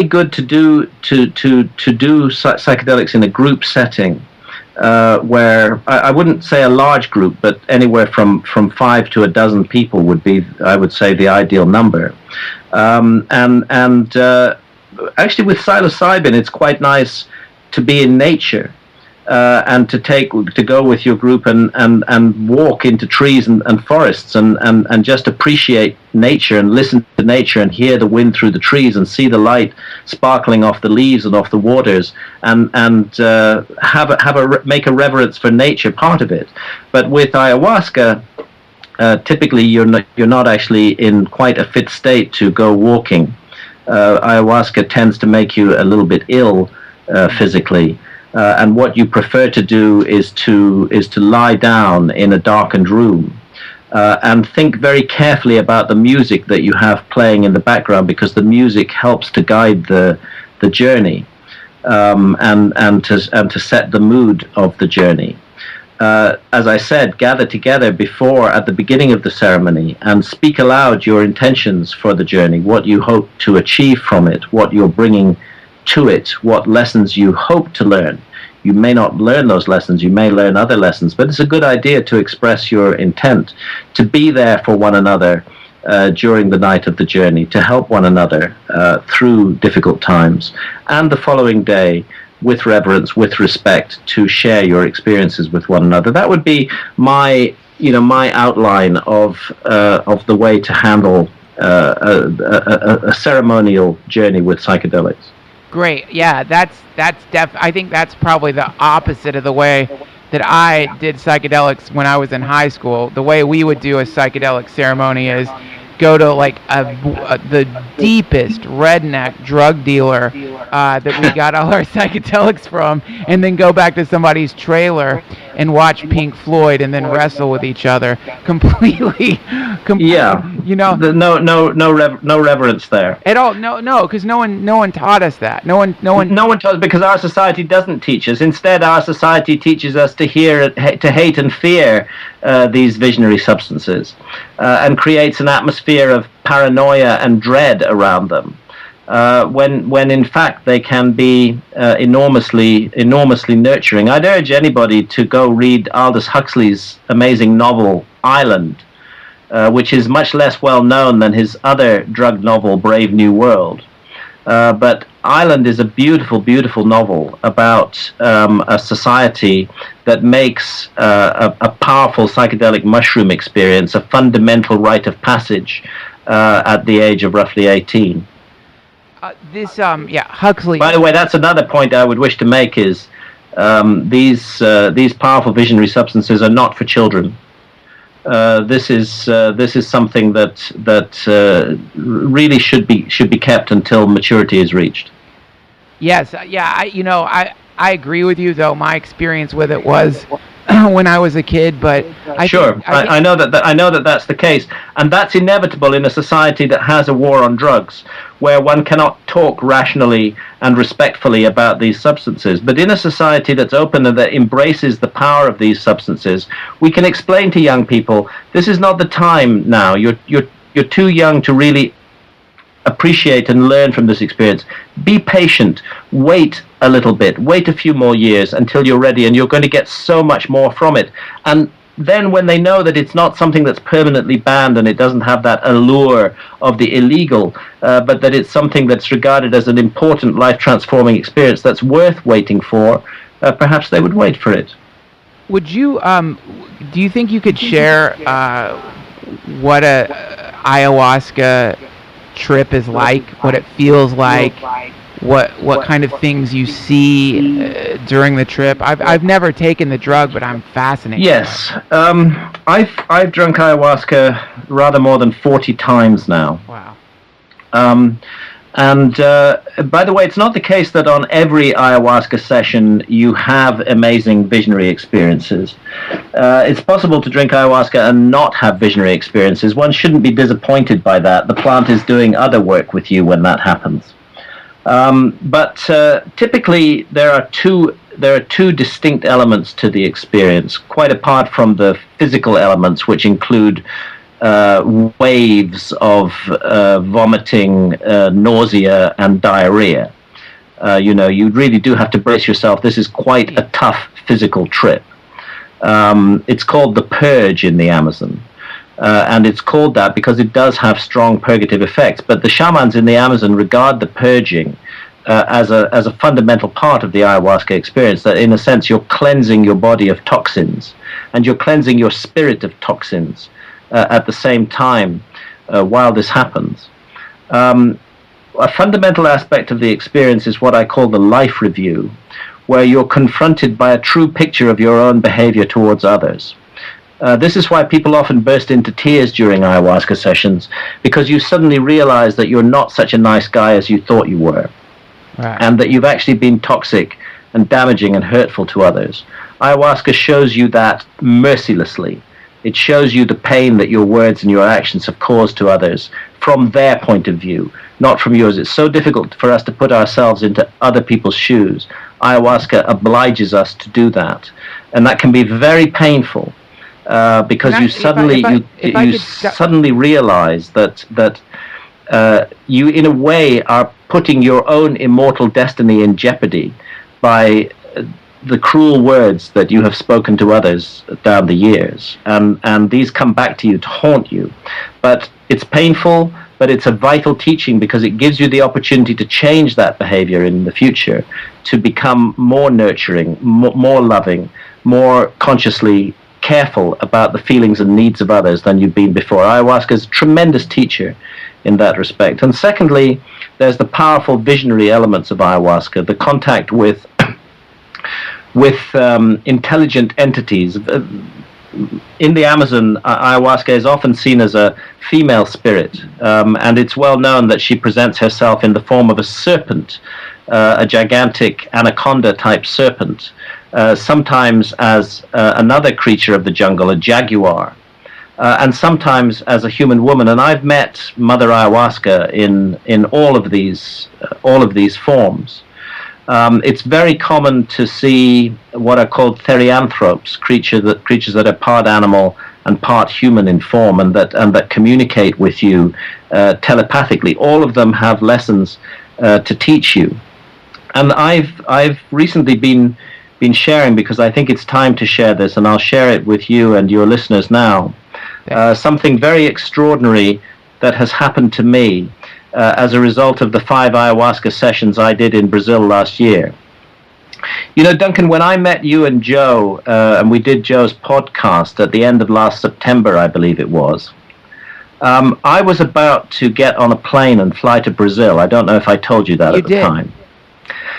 good to do psychedelics in a group setting, where I wouldn't say a large group, but anywhere from 5 to a dozen people would be, I would say, the ideal number. Actually, with psilocybin, it's quite nice to be in nature, and to go with your group and walk into trees and forests and just appreciate nature and listen to nature and hear the wind through the trees and see the light sparkling off the leaves and off the waters, and make a reverence for nature part of it. But with ayahuasca, typically you're not actually in quite a fit state to go walking. Ayahuasca tends to make you a little bit ill physically. And what you prefer to do is to lie down in a darkened room, and think very carefully about the music that you have playing in the background, because the music helps to guide the journey, and to set the mood of the journey. As I said, gather together at the beginning of the ceremony, and speak aloud your intentions for the journey, what you hope to achieve from it, what you're bringing to it, what lessons you hope to learn. You may not learn those lessons, you may learn other lessons, but it's a good idea to express your intent, to be there for one another during the night of the journey, to help one another through difficult times, and the following day, with reverence, with respect, to share your experiences with one another. That would be my outline of the way to handle a ceremonial journey with psychedelics. Great. Yeah, I think that's probably the opposite of the way that I did psychedelics when I was in high school. The way we would do a psychedelic ceremony is go to like the deepest redneck drug dealer that we got all our psychedelics from, and then go back to somebody's trailer and watch Pink Floyd and then wrestle with each other completely. Yeah, you know, no reverence there at all. No, because no one taught us that. No one taught us, because our society doesn't teach us. Instead, our society teaches us to hate and fear these visionary substances, and creates an atmosphere of paranoia and dread around them, when in fact they can be enormously nurturing. I'd urge anybody to go read Aldous Huxley's amazing novel Island, which is much less well known than his other drug novel Brave New World. But Island is a beautiful, beautiful novel about a society that makes a powerful psychedelic mushroom experience a fundamental rite of passage at the age of roughly 18. Huxley. By the way, that's another point I would wish to make, is these powerful visionary substances are not for children. This is something that really should be kept until maturity is reached. Yes, I agree with you, though. My experience with it was when I was a kid, but I know that that's the case, and that's inevitable in a society that has a war on drugs, where one cannot talk rationally and respectfully about these substances. But in a society that's open and that embraces the power of these substances, we can explain to young people, this is not the time now. You're too young to really appreciate and learn from this experience. Be patient. Wait a little bit. Wait a few more years until you're ready, and you're going to get so much more from it. And then when they know that it's not something that's permanently banned and it doesn't have that allure of the illegal, but that it's something that's regarded as an important life-transforming experience that's worth waiting for, perhaps they would wait for it. Would you, do you think you could share what a ayahuasca trip is like, what it feels like, what kind of things you see during the trip? I've never taken the drug, but I'm fascinated. Yes, I've drunk ayahuasca rather more than 40 times now. Wow. And by the way, it's not the case that on every ayahuasca session you have amazing visionary experiences. It's possible to drink ayahuasca and not have visionary experiences. One shouldn't be disappointed by that. The plant is doing other work with you when that happens. But typically there are two distinct elements to the experience, quite apart from the physical elements, which include waves of vomiting, nausea, and diarrhea. You really do have to brace yourself. This is quite a tough physical trip. It's called the purge in the Amazon. And it's called that because it does have strong purgative effects. But the shamans in the Amazon regard the purging as a fundamental part of the ayahuasca experience, that in a sense you're cleansing your body of toxins, and you're cleansing your spirit of toxins at the same time while this happens. A fundamental aspect of the experience is what I call the life review, where you're confronted by a true picture of your own behavior towards others. This is why people often burst into tears during ayahuasca sessions, because you suddenly realize that you're not such a nice guy as you thought you were, right, and that you've actually been toxic and damaging and hurtful to others. Ayahuasca shows you that mercilessly. It shows you the pain that your words and your actions have caused to others from their point of view, not from yours. It's so difficult for us to put ourselves into other people's shoes. Ayahuasca obliges us to do that, and that can be very painful. Because you suddenly realize that you, in a way, are putting your own immortal destiny in jeopardy by the cruel words that you have spoken to others down the years, and these come back to you to haunt you. But it's painful, but it's a vital teaching, because it gives you the opportunity to change that behavior in the future, to become more nurturing, more loving, more consciously careful about the feelings and needs of others than you've been before. Ayahuasca is a tremendous teacher in that respect. And secondly, there's the powerful visionary elements of ayahuasca, the contact with intelligent entities. In the Amazon, ayahuasca is often seen as a female spirit, and it's well known that she presents herself in the form of a serpent, a gigantic anaconda-type serpent, sometimes as another creature of the jungle, a jaguar, and sometimes as a human woman. And I've met Mother Ayahuasca in all of these forms. It's very common to see what are called therianthropes, creatures that are part animal and part human in form, and that communicate with you telepathically. All of them have lessons to teach you. And I've recently been sharing, because I think it's time to share this, and I'll share it with you and your listeners now. Something very extraordinary that has happened to me as a result of the 5 ayahuasca sessions I did in Brazil last year. You know, Duncan, when I met you and Joe, and we did Joe's podcast at the end of last September, I believe it was, I was about to get on a plane and fly to Brazil. I don't know if I told you that at the time.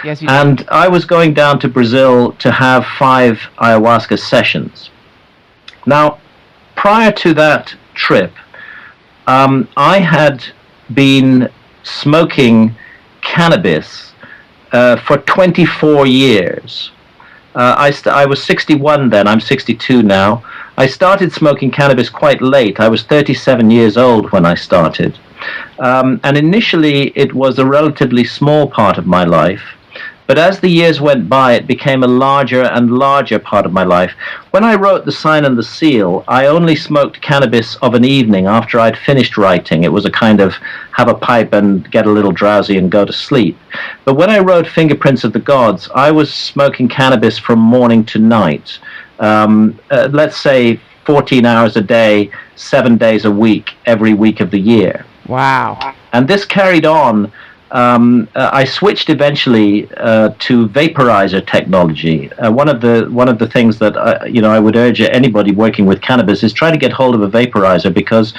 Yes, you did. And I was going down to Brazil to have 5 ayahuasca sessions. Now, prior to that trip, I had been smoking cannabis for 24 years. I was 61 then. I'm 62 now. I started smoking cannabis quite late. I was 37 years old when I started. And initially, it was a relatively small part of my life. But as the years went by, it became a larger and larger part of my life. When I wrote The Sign and the Seal, I only smoked cannabis of an evening after I'd finished writing. It was a kind of have a pipe and get a little drowsy and go to sleep. But when I wrote Fingerprints of the Gods, I was smoking cannabis from morning to night. Let's say 14 hours a day, 7 days a week, every week of the year. Wow. And this carried on. I switched eventually to vaporizer technology. One of the things that I would urge anybody working with cannabis is try to get hold of a vaporizer because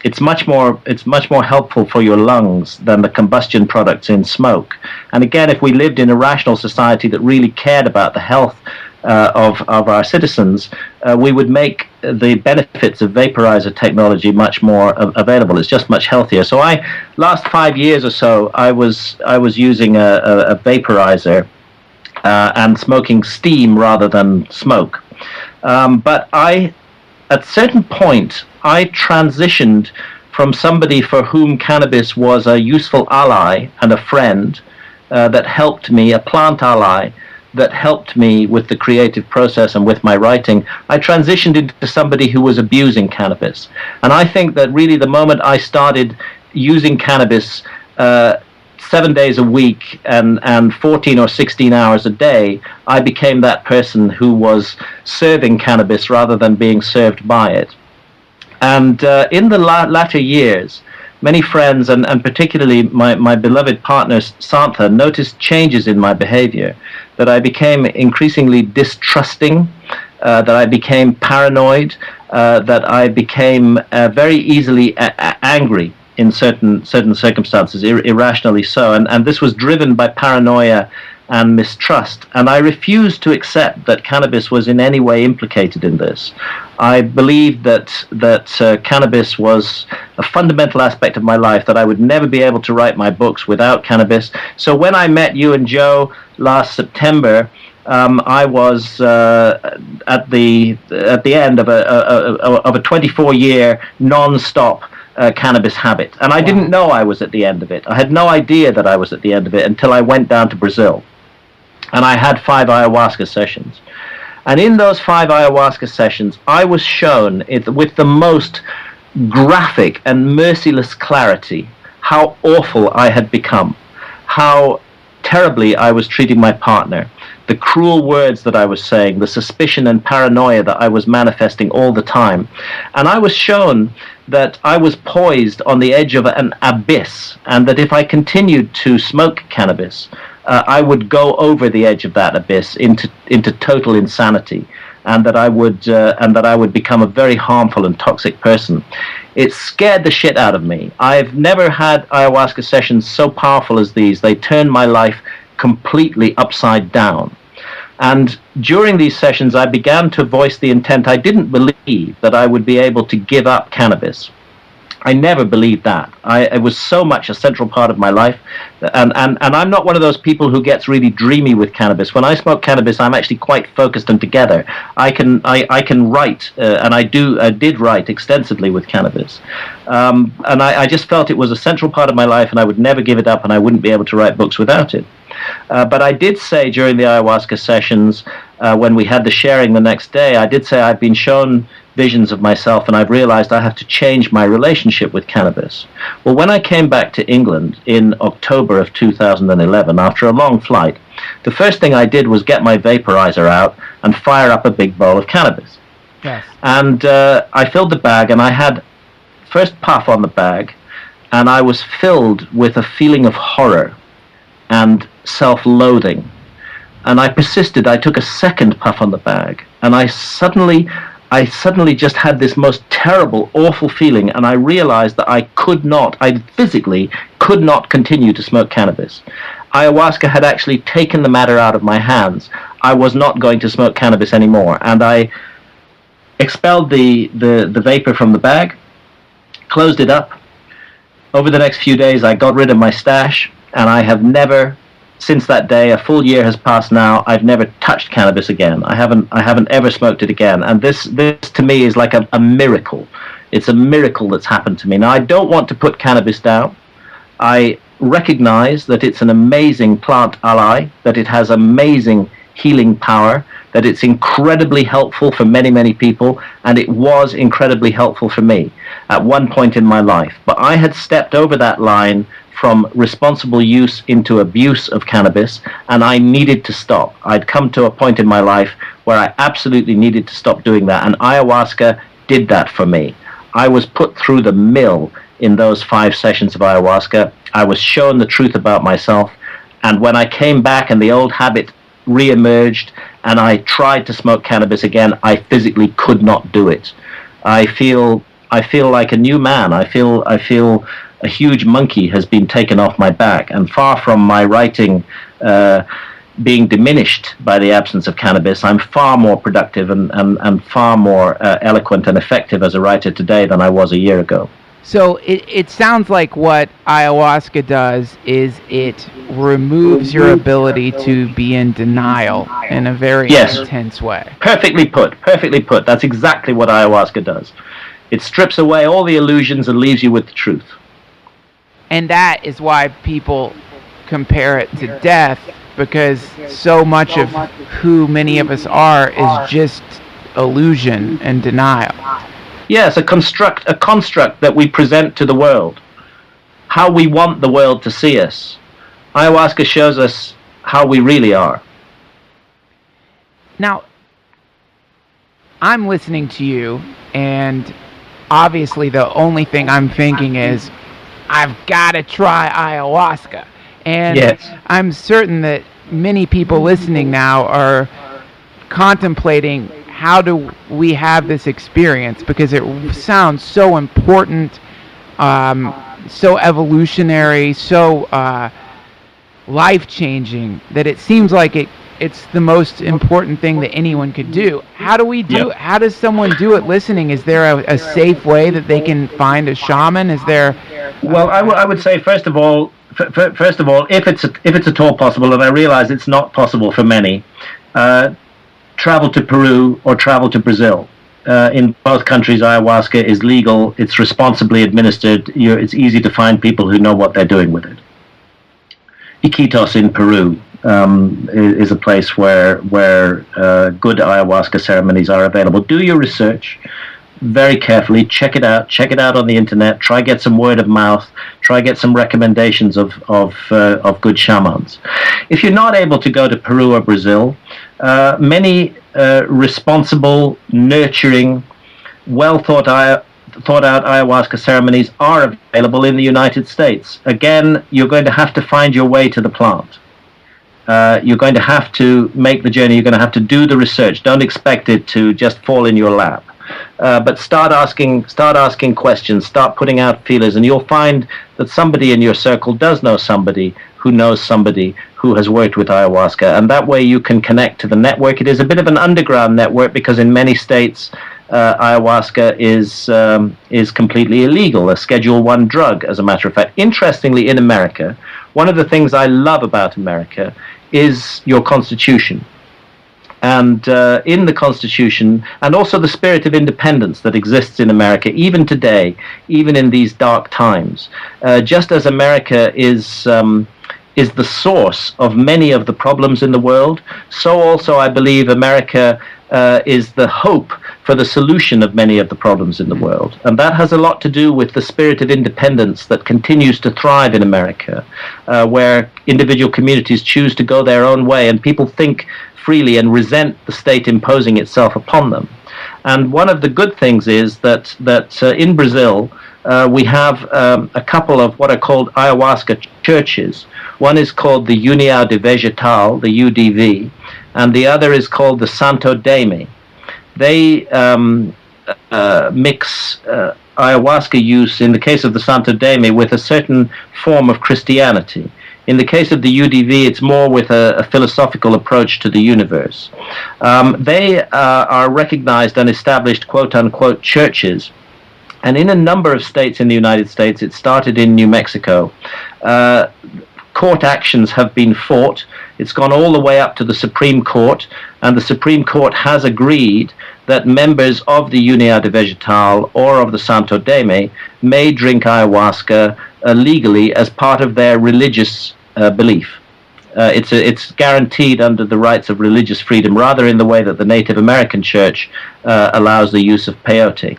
it's much more helpful for your lungs than the combustion products in smoke. And again, if we lived in a rational society that really cared about the health of our citizens, we would make the benefits of vaporizer technology much more available. It's just much healthier. So last 5 years or so, I was using a vaporizer and smoking steam rather than smoke. But at a certain point, I transitioned from somebody for whom cannabis was a useful ally and a friend that helped me, a plant ally, that helped me with the creative process and with my writing. I transitioned into somebody who was abusing cannabis. And I think that really the moment I started using cannabis 7 days a week and 14 or 16 hours a day, I became that person who was serving cannabis rather than being served by it. And in the latter years, many friends, and particularly my beloved partner, Santha, noticed changes in my behavior, that I became increasingly distrusting, that I became paranoid, that I became very easily angry in certain circumstances, irrationally so. And this was driven by paranoia and mistrust. And I refused to accept that cannabis was in any way implicated in this. I believed that cannabis was a fundamental aspect of my life, that I would never be able to write my books without cannabis. So when I met you and Joe last September, I was at the end of a 24-year non-stop cannabis habit. And I didn't know I was at the end of it. I had no idea that I was at the end of it until I went down to Brazil. And I had 5 ayahuasca sessions. And in those 5 ayahuasca sessions, I was shown with the most graphic and merciless clarity how awful I had become, how terribly I was treating my partner, the cruel words that I was saying, the suspicion and paranoia that I was manifesting all the time. And I was shown that I was poised on the edge of an abyss, and that if I continued to smoke cannabis, I would go over the edge of that abyss into total insanity, and that I would become a very harmful and toxic person. It scared the shit out of me. I've never had ayahuasca sessions so powerful as these. They turned my life completely upside down. And during these sessions, I began to voice the intent. I didn't believe that I would be able to give up cannabis. I never believed that. It was so much a central part of my life. And I'm not one of those people who gets really dreamy with cannabis. When I smoke cannabis, I'm actually quite focused and together. I can write, and I did write extensively with cannabis. And I just felt it was a central part of my life, and I would never give it up, and I wouldn't be able to write books without it. But I did say during the ayahuasca sessions, when we had the sharing the next day, I did say I've been shown visions of myself, and I've realized I have to change my relationship with cannabis. Well, when I came back to England in October of 2011, after a long flight, the first thing I did was get my vaporizer out and fire up a big bowl of cannabis. Yes. And I filled the bag, and I had first puff on the bag, and I was filled with a feeling of horror and self-loathing. And I persisted. I took a second puff on the bag, and I suddenly just had this most terrible, awful feeling, and I realized that I physically could not continue to smoke cannabis. Ayahuasca had actually taken the matter out of my hands. I was not going to smoke cannabis anymore, and I expelled the vapor from the bag, closed it up. Over the next few days, I got rid of my stash, and I have never, since that day, a full year has passed now, I've never touched cannabis again. I haven't ever smoked it again. And this to me is like a miracle. It's a miracle that's happened to me. Now, I don't want to put cannabis down. I recognize that it's an amazing plant ally, that it has amazing healing power, that it's incredibly helpful for many, many people, and it was incredibly helpful for me at one point in my life. But I had stepped over that line from responsible use into abuse of cannabis, and I needed to stop. I'd come to a point in my life where I absolutely needed to stop doing that, and ayahuasca did that for me. I was put through the mill in those 5 sessions of ayahuasca. I was shown the truth about myself, and when I came back and the old habit re-emerged and I tried to smoke cannabis again, I physically could not do it. I feel like a new man. I feel a huge monkey has been taken off my back, and far from my writing being diminished by the absence of cannabis, I'm far more productive and far more eloquent and effective as a writer today than I was a year ago. So it sounds like what ayahuasca does is it removes your ability to be in denial in a very intense way. Perfectly put. That's exactly what ayahuasca does. It strips away all the illusions and leaves you with the truth. And that is why people compare it to death, because so much of who many of us are is just illusion and denial. Yes, a construct that we present to the world, how we want the world to see us. Ayahuasca shows us how we really are. Now, I'm listening to you, and obviously the only thing I'm thinking is, I've got to try ayahuasca. And yes, I'm certain that many people listening now are contemplating, how do we have this experience? Because it sounds so important, so evolutionary, so life-changing, that it seems like it's the most important thing that anyone could do. How do we do it? How does someone do it listening? Is there a safe way that they can find a shaman? Is there... Well, I would say, first of all, if it's at all possible, and I realize it's not possible for many, travel to Peru or travel to Brazil. In both countries, ayahuasca is legal. It's responsibly administered. It's easy to find people who know what they're doing with it. Iquitos in Peru is a place where good ayahuasca ceremonies are available. Do your research very carefully. Check it out on the internet. Try get some word of mouth. Try get some recommendations of good shamans. If you're not able to go to Peru or Brazil, many responsible, nurturing, well thought out ayahuasca ceremonies are available in the United States. Again, you're going to have to find your way to the plant. You're going to have to make the journey. You're going to have to do the research. Don't expect it to just fall in your lap. but start asking questions, start putting out feelers, and you'll find that somebody in your circle does know somebody who knows somebody who has worked with ayahuasca, and that way you can connect to the network. It is a bit of an underground network because in many states ayahuasca is completely illegal, a Schedule I drug, as a matter of fact. Interestingly, in America, one of the things I love about America is your Constitution. And in the Constitution, and also the spirit of independence that exists in America, even today, even in these dark times, just as America is the source of many of the problems in the world, so also I believe America is the hope for the solution of many of the problems in the world. And that has a lot to do with the spirit of independence that continues to thrive in America, where individual communities choose to go their own way and people think freely and resent the state imposing itself upon them. And one of the good things is that in Brazil, we have a couple of what are called ayahuasca churches. One is called the União de Vegetal, the UDV, and the other is called the Santo Daime. They mix ayahuasca use, in the case of the Santo Daime, with a certain form of Christianity. In the case of the UDV, it's more with a philosophical approach to the universe. They are recognized and established quote-unquote churches. And in a number of states in the United States, it started in New Mexico, court actions have been fought. It's gone all the way up to the Supreme Court, and the Supreme Court has agreed that members of the União de Vegetal or of the Santo Daime may drink ayahuasca legally as part of their religious belief. It's guaranteed under the rights of religious freedom, rather in the way that the Native American Church allows the use of peyote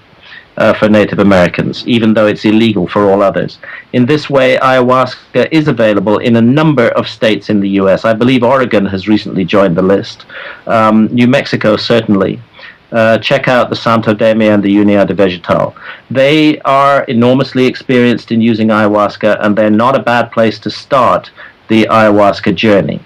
for Native Americans, even though it's illegal for all others. In this way, ayahuasca is available in a number of states in the U.S. I believe Oregon has recently joined the list. New Mexico, certainly. Check out the Santo Daime and the União de Vegetal. They are enormously experienced in using ayahuasca, and they're not a bad place to start the ayahuasca journey.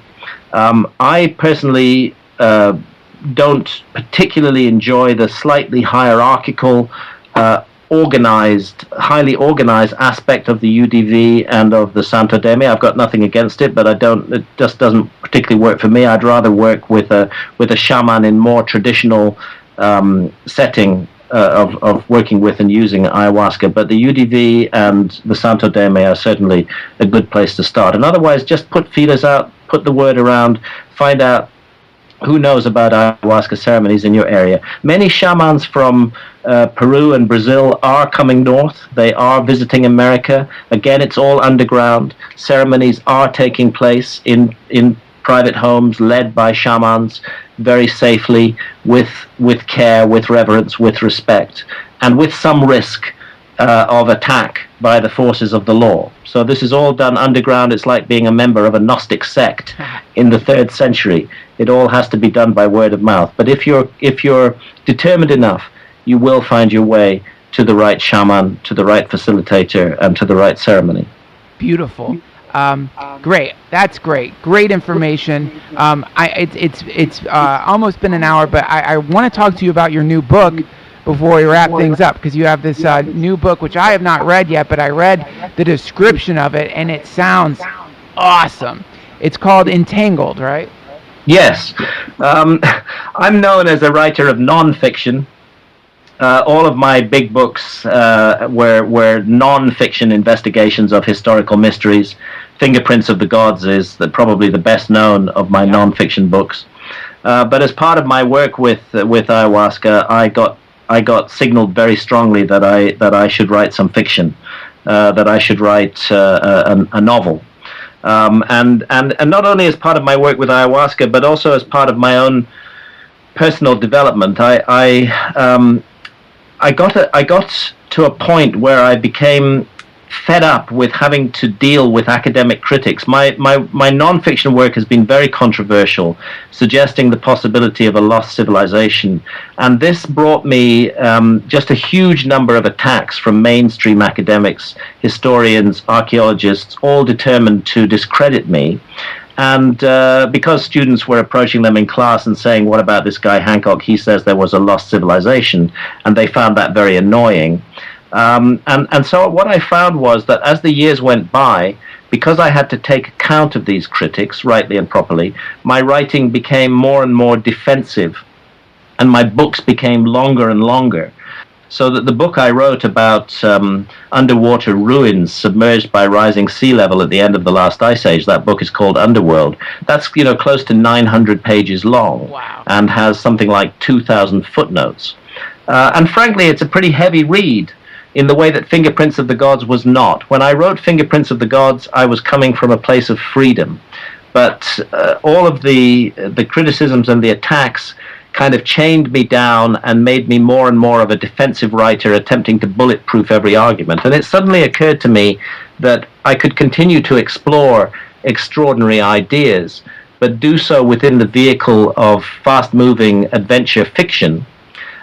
I personally don't particularly enjoy the slightly hierarchical, highly organized aspect of the UDV and of the Santo Daime. I've got nothing against it, but it just doesn't particularly work for me. I'd rather work with a shaman in more traditional setting of working with and using ayahuasca. But the UDV and the Santo Daime are certainly a good place to start. And otherwise, just put feelers out, put the word around, find out who knows about ayahuasca ceremonies in your area. Many shamans from Peru and Brazil are coming north. They are visiting America. Again, it's all underground. Ceremonies are taking place in private homes led by shamans, very safely, with care, with reverence, with respect, and with some risk of attack by the forces of the law. So this is all done underground. It's like being a member of a Gnostic sect in the 3rd century. It all has to be done by word of mouth. But if you're determined enough, you will find your way to the right shaman, to the right facilitator, and to the right ceremony. Beautiful. Great. That's great. Great information. It's almost been an hour, but I want to talk to you about your new book before we wrap things up, because you have this new book, which I have not read yet, but I read the description of it, and it sounds awesome. It's called Entangled, right? Yes. I'm known as a writer of nonfiction. All of my big books were non-fiction investigations of historical mysteries. Fingerprints of the Gods is probably the best known of my non-fiction books. But as part of my work with ayahuasca, I got signaled very strongly that I should write some fiction, that I should write a novel. And not only as part of my work with ayahuasca, but also as part of my own personal development. I got to a point where I became fed up with having to deal with academic critics. My non-fiction work has been very controversial, suggesting the possibility of a lost civilization. And this brought me just a huge number of attacks from mainstream academics, historians, archaeologists, all determined to discredit me. And because students were approaching them in class and saying, what about this guy Hancock? He says there was a lost civilization. And they found that very annoying. And so what I found was that as the years went by, because I had to take account of these critics, rightly and properly, my writing became more and more defensive, and my books became longer and longer. So that the book I wrote about underwater ruins submerged by rising sea level at the end of the last ice age, that book is called Underworld. That's close to 900 pages long. Wow. And has something like 2,000 footnotes. And frankly, it's a pretty heavy read, in the way that Fingerprints of the Gods was not. When I wrote Fingerprints of the Gods, I was coming from a place of freedom. But all of the criticisms and the attacks kind of chained me down and made me more and more of a defensive writer, attempting to bulletproof every argument. And it suddenly occurred to me that I could continue to explore extraordinary ideas, but do so within the vehicle of fast-moving adventure fiction,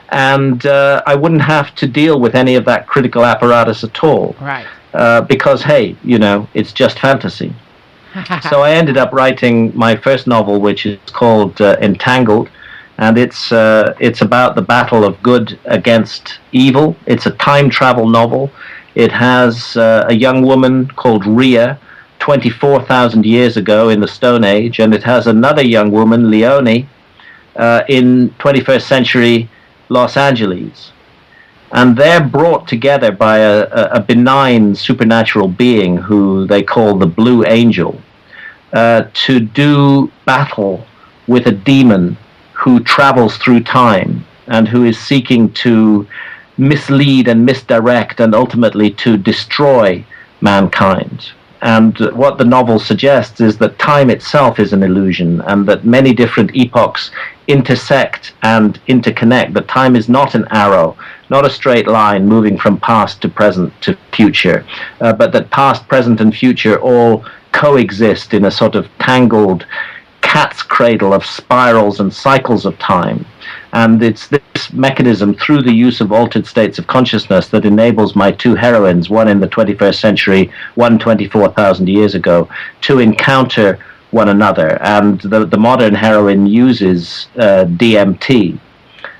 and I wouldn't have to deal with any of that critical apparatus at all. Right. Because, hey, it's just fantasy. So I ended up writing my first novel, which is called Entangled, and it's about the battle of good against evil. It's a time travel novel. It has a young woman called Rhea, 24,000 years ago in the Stone Age, and it has another young woman, Leone, in 21st century Los Angeles, and they're brought together by a benign supernatural being who they call the Blue Angel, to do battle with a demon who travels through time and who is seeking to mislead and misdirect and ultimately to destroy mankind. And what the novel suggests is that time itself is an illusion, and that many different epochs intersect and interconnect, that time is not an arrow, not a straight line moving from past to present to future, but that past, present, and future all coexist in a sort of tangled cat's cradle of spirals and cycles of time. And it's this mechanism, through the use of altered states of consciousness, that enables my two heroines, one in the 21st century, one 24,000 years ago, to encounter one another. And the modern heroine uses DMT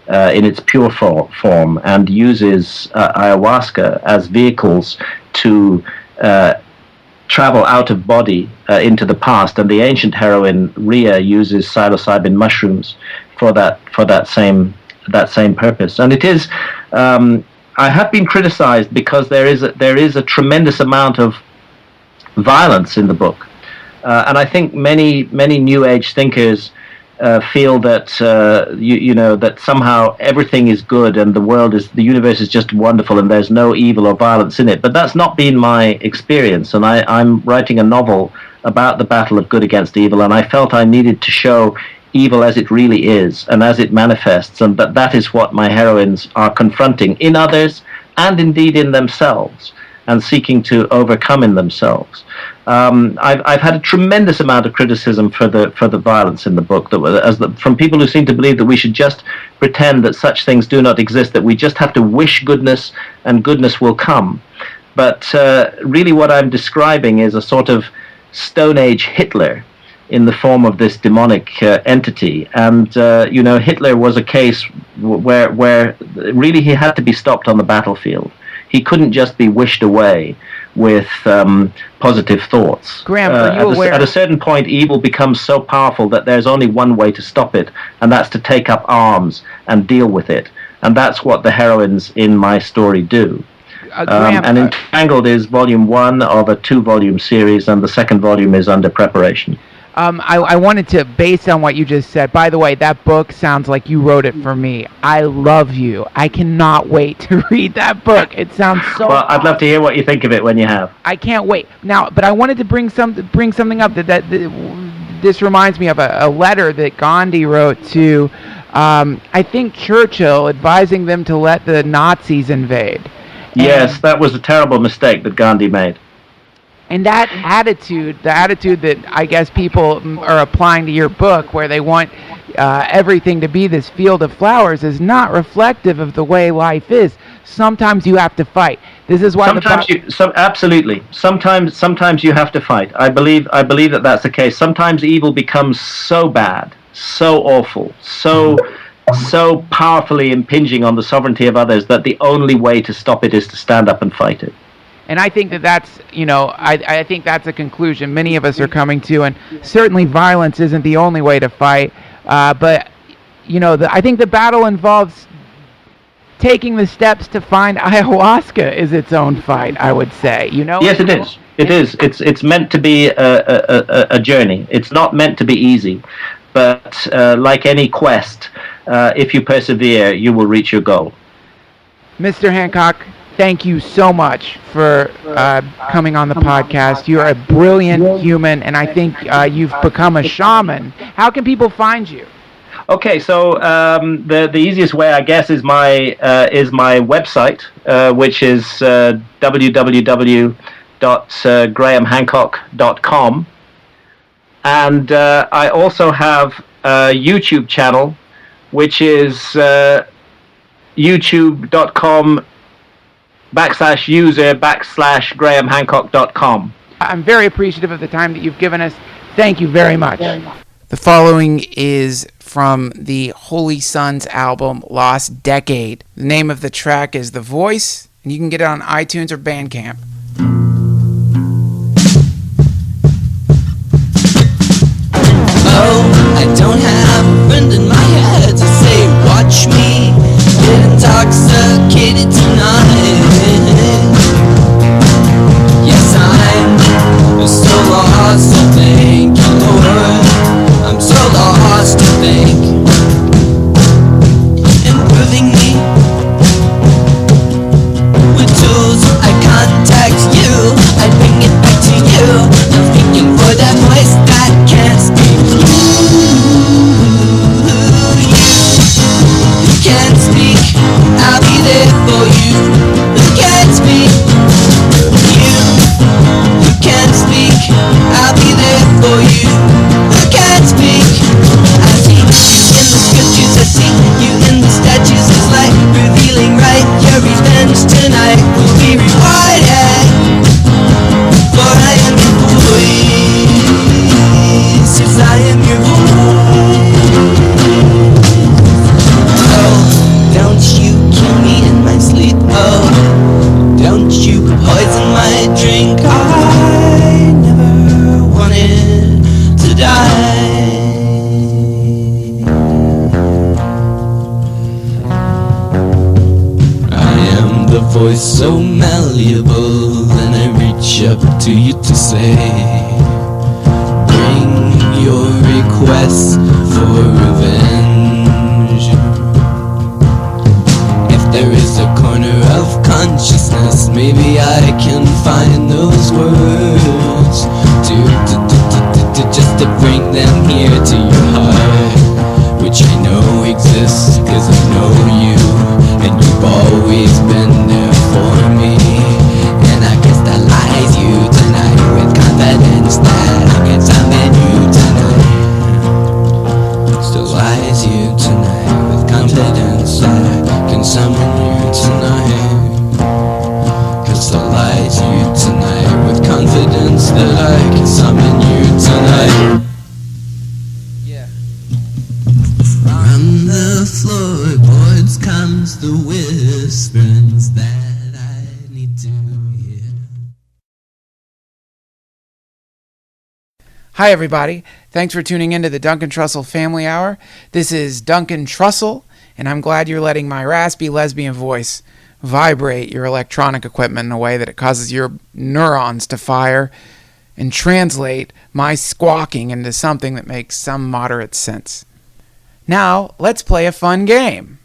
in its pure form, and uses ayahuasca as vehicles to travel out of body into the past. And the ancient heroine Rhea uses psilocybin mushrooms for that same purpose. And it is, I have been criticized because there is a tremendous amount of violence in the book, and I think many New Age thinkers feel that that somehow everything is good and the universe is just wonderful and there's no evil or violence in it. But that's not been my experience, and I'm writing a novel about the battle of good against evil, and I felt I needed to show evil as it really is and as it manifests, and that is what my heroines are confronting in others and indeed in themselves, and seeking to overcome in themselves. I've had a tremendous amount of criticism for the violence in the book, from people who seem to believe that we should just pretend that such things do not exist, that we just have to wish goodness and goodness will come. But really what I'm describing is a sort of Stone Age Hitler in the form of this demonic entity. And Hitler was a case where really he had to be stopped on the battlefield. He couldn't just be wished away with positive thoughts. Graham, are you aware? At a certain point, evil becomes so powerful that there's only one way to stop it, and that's to take up arms and deal with it. And that's what the heroines in my story do. Graham, and Entangled is volume 1 of a 2-volume series, and the second volume is under preparation. I wanted to, based on what you just said, by the way, that book sounds like you wrote it for me. I love you. I cannot wait to read that book. It sounds so Well, I'd love to hear what you think of it when you have. I can't wait. Now, but I wanted to bring something up that this reminds me of a letter that Gandhi wrote to, I think, Churchill, advising them to let the Nazis invade. Yes, that was a terrible mistake that Gandhi made. And that attitude, the attitude that I guess people are applying to your book, where they want everything to be this field of flowers, is not reflective of the way life is. Sometimes you have to fight. This is why absolutely. Sometimes you have to fight. I believe that that's the case. Sometimes evil becomes so bad, so awful, so powerfully impinging on the sovereignty of others that the only way to stop it is to stand up and fight it. And I think that's, I think that's a conclusion many of us are coming to, and certainly violence isn't the only way to fight. But, I think the battle involves taking the steps to find ayahuasca is its own fight, I would say. Yes, it is. It is. It's meant to be a journey. It's not meant to be easy. But like any quest, if you persevere, you will reach your goal. Mr. Hancock, thank you so much for coming on the podcast. You're a brilliant human, and I think you've become a shaman. How can people find you? Okay, so the easiest way, I guess, is my website, which is www.grahamhancock.com, and I also have a YouTube channel, which is youtube.com/user/grahamhancock.com. I'm very appreciative of the time that you've given us. Thank you very much. The following is from the Holy Sons album, Lost Decade. The name of the track is The Voice, and you can get it on iTunes or Bandcamp. Oh, I don't have a friend in my head to say, watch me get intoxicated tonight. Yes, I'm so lost to think, Lord, I'm so lost to think. Improving me with tools, I contact you, I bring it back to you. I'm speaking for that voice that can't speak. You can't speak, I'll be there for you. Who can't speak? You can't speak, I'll be there for you. Who can't speak? I see you in the scriptures, I see you in the statues. It's like revealing right. Your revenge tonight will be rewarded. For I am your voice. Yes, I am your voice. Oh, don't you kill me in my sleep. Oh, don't you poison my drink. I never wanted to die. I am the voice so malleable, and I reach up to you to say, bring your requests for revenge. If there is a corner of consciousness, maybe I can find those words just to bring them here to your heart, which I know exists because I know you, and you've always been there for me. And I can stylize you tonight with confidence that I can summon you tonight. Stylize you tonight with confidence that I can summon you tonight. Crystallize you tonight with confidence that I can summon you tonight. Yeah. From the floorboards comes the whisperings that I need to hear. Hi, everybody. Thanks for tuning in to the Duncan Trussell Family Hour. This is Duncan Trussell, and I'm glad you're letting my raspy lesbian voice vibrate your electronic equipment in a way that it causes your neurons to fire and translate my squawking into something that makes some moderate sense. Now, let's play a fun game.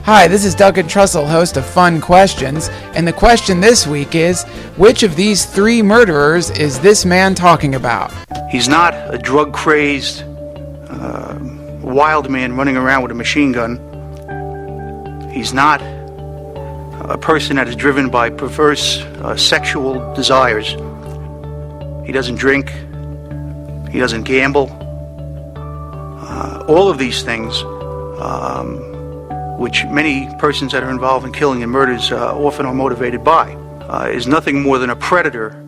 Hi, this is Duncan Trussell, host of Fun Questions, and the question this week is, which of these three murderers is this man talking about? He's not a drug-crazed, wild man running around with a machine gun. He's not a person that is driven by perverse sexual desires. He doesn't drink. He doesn't gamble. All of these things, which many persons that are involved in killing and murders often are motivated by, is nothing more than a predator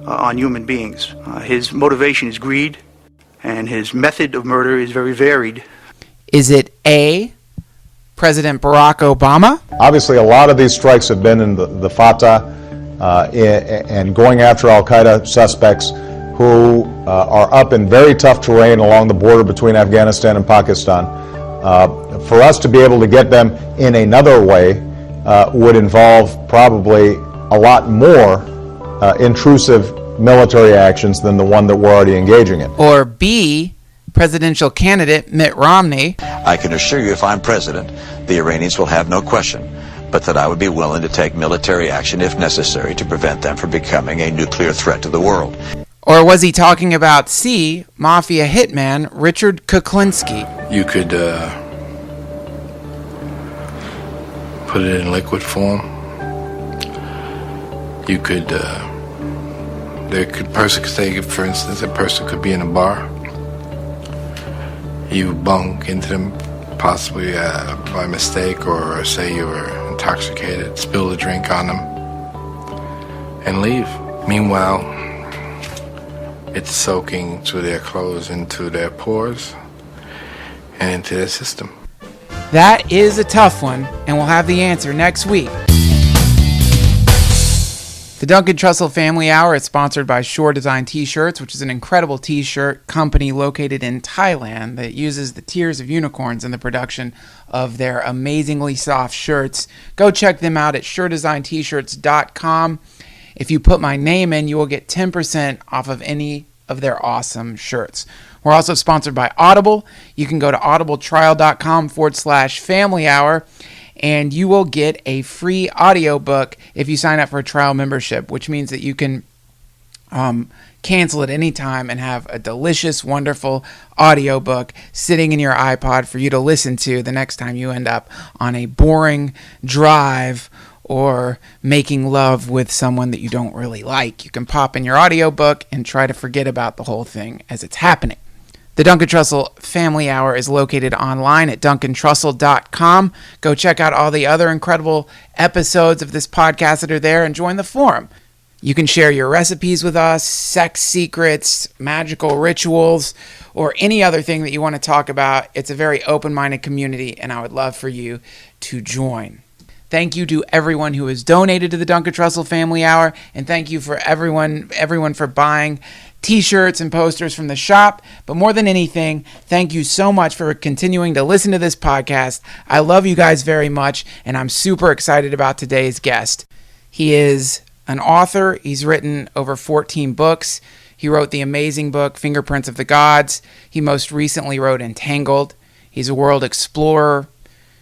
on human beings. His motivation is greed, and his method of murder is very varied. Is it A, President Barack Obama? Obviously, a lot of these strikes have been in the Fatah and going after al-Qaeda suspects who are up in very tough terrain along the border between Afghanistan and Pakistan. For us to be able to get them in another way would involve probably a lot more intrusive military actions than the one that we're already engaging in. Or B, presidential candidate Mitt Romney? I can assure you, if I'm president, the Iranians will have no question but that I would be willing to take military action if necessary to prevent them from becoming a nuclear threat to the world. Or was he talking about C, mafia hitman Richard Kuklinski? You could put it in liquid form. You could, person could say, for instance, a person could be in a bar. You bunk into them possibly by mistake, or say you were intoxicated, spill a drink on them, and leave. Meanwhile, it's soaking through their clothes, into their pores, and into their system. That is a tough one, and we'll have the answer next week. The Duncan Trussell Family Hour is sponsored by Shore Design T-Shirts, which is an incredible T-shirt company located in Thailand that uses the tears of unicorns in the production of their amazingly soft shirts. Go check them out at shoredesigntshirts.com. If you put my name in, you will get 10% off of any of their awesome shirts. We're also sponsored by Audible. You can go to audibletrial.com/family hour, and you will get a free audiobook if you sign up for a trial membership, which means that you can cancel at any time and have a delicious, wonderful audiobook sitting in your iPod for you to listen to the next time you end up on a boring drive or making love with someone that you don't really like. You can pop in your audiobook and try to forget about the whole thing as it's happening. The Duncan Trussell Family Hour is located online at duncantrussell.com. Go check out all the other incredible episodes of this podcast that are there and join the forum. You can share your recipes with us, sex secrets, magical rituals, or any other thing that you want to talk about. It's a very open-minded community, and I would love for you to join. Thank you to everyone who has donated to the Duncan Trussell Family Hour, and thank you for everyone for buying T-shirts and posters from the shop. But more than anything, thank you so much for continuing to listen to this podcast. I love you guys very much, and I'm super excited about today's guest. He is an author. He's written over 14 books. He wrote the amazing book Fingerprints of the Gods. He most recently wrote Entangled. He's a world explorer.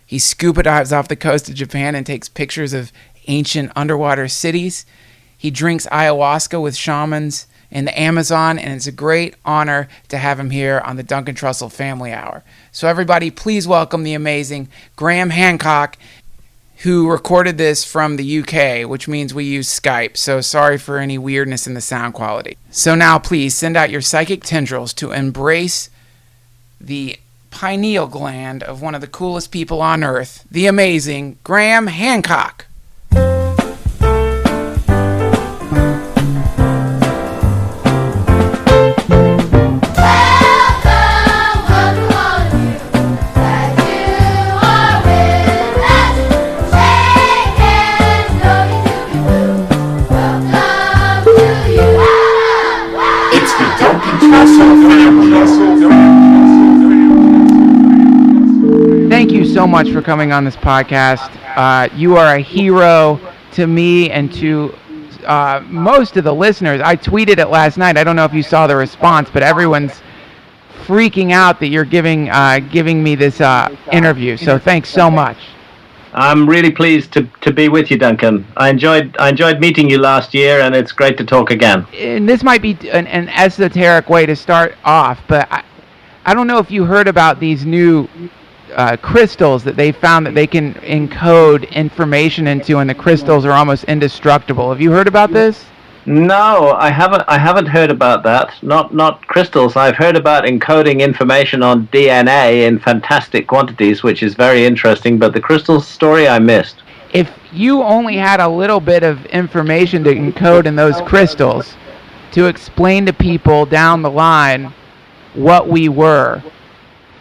He scuba dives off the coast of Japan and takes pictures of ancient underwater cities. He drinks ayahuasca with shamans in the Amazon, and it's a great honor to have him here on the Duncan Trussell Family Hour. So everybody, please welcome the amazing Graham Hancock, who recorded this from the UK, which means we use Skype, so sorry for any weirdness in the sound quality. So now please send out your psychic tendrils to embrace the pineal gland of one of the coolest people on earth, the amazing Graham Hancock. Thank you so much for coming on this podcast. You are a hero to me and to most of the listeners. I tweeted it last night. I don't know if you saw the response, but everyone's freaking out that you're giving me this interview. So thanks so much. I'm really pleased to be with you, Duncan. I enjoyed meeting you last year, and it's great to talk again. And this might be an esoteric way to start off, but I don't know if you heard about these new crystals that they found that they can encode information into, and the crystals are almost indestructible. Have you heard about this? No, I haven't. I haven't heard about that. Not crystals. I've heard about encoding information on DNA in fantastic quantities, which is very interesting. But the crystals story I missed. If you only had a little bit of information to encode in those crystals to explain to people down the line what we were,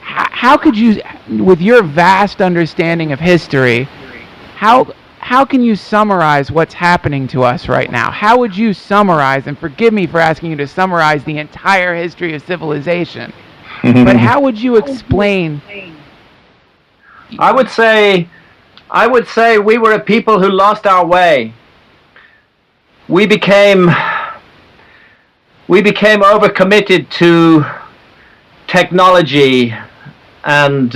how could you, with your vast understanding of history, how can you summarize what's happening to us right now? How would you summarize, and forgive me for asking you to summarize the entire history of civilization, but how would you explain? I would say we were a people who lost our way. We became overcommitted to technology and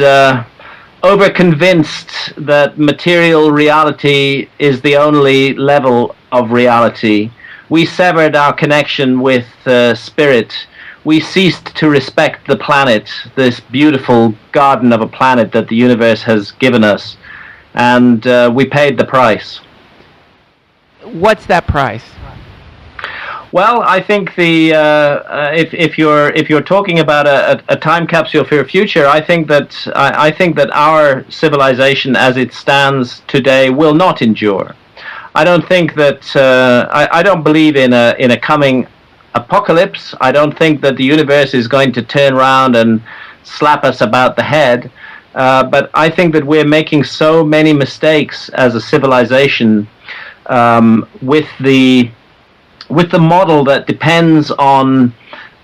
overconvinced that material reality is the only level of reality. We severed our connection with spirit. We ceased to respect the planet, this beautiful garden of a planet that the universe has given us, and we paid the price. What's that price? Well, I think if you're talking about a time capsule for your future, I think that our civilization as it stands today will not endure. I don't think that I don't believe in a coming apocalypse. I don't think that the universe is going to turn around and slap us about the head. But I think that we're making so many mistakes as a civilization with the model that depends on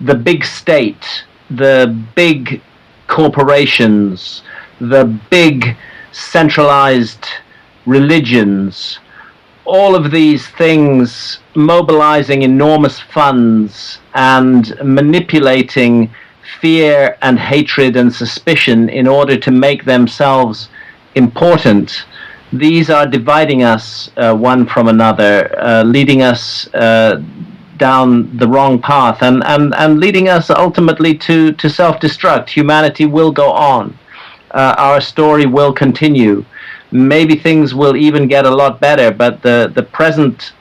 the big state, the big corporations, the big centralized religions, all of these things mobilizing enormous funds and manipulating fear and hatred and suspicion in order to make themselves important. These are dividing us one from another, leading us down the wrong path, and leading us ultimately to self-destruct. Humanity will go on. Our story will continue. Maybe things will even get a lot better, but the present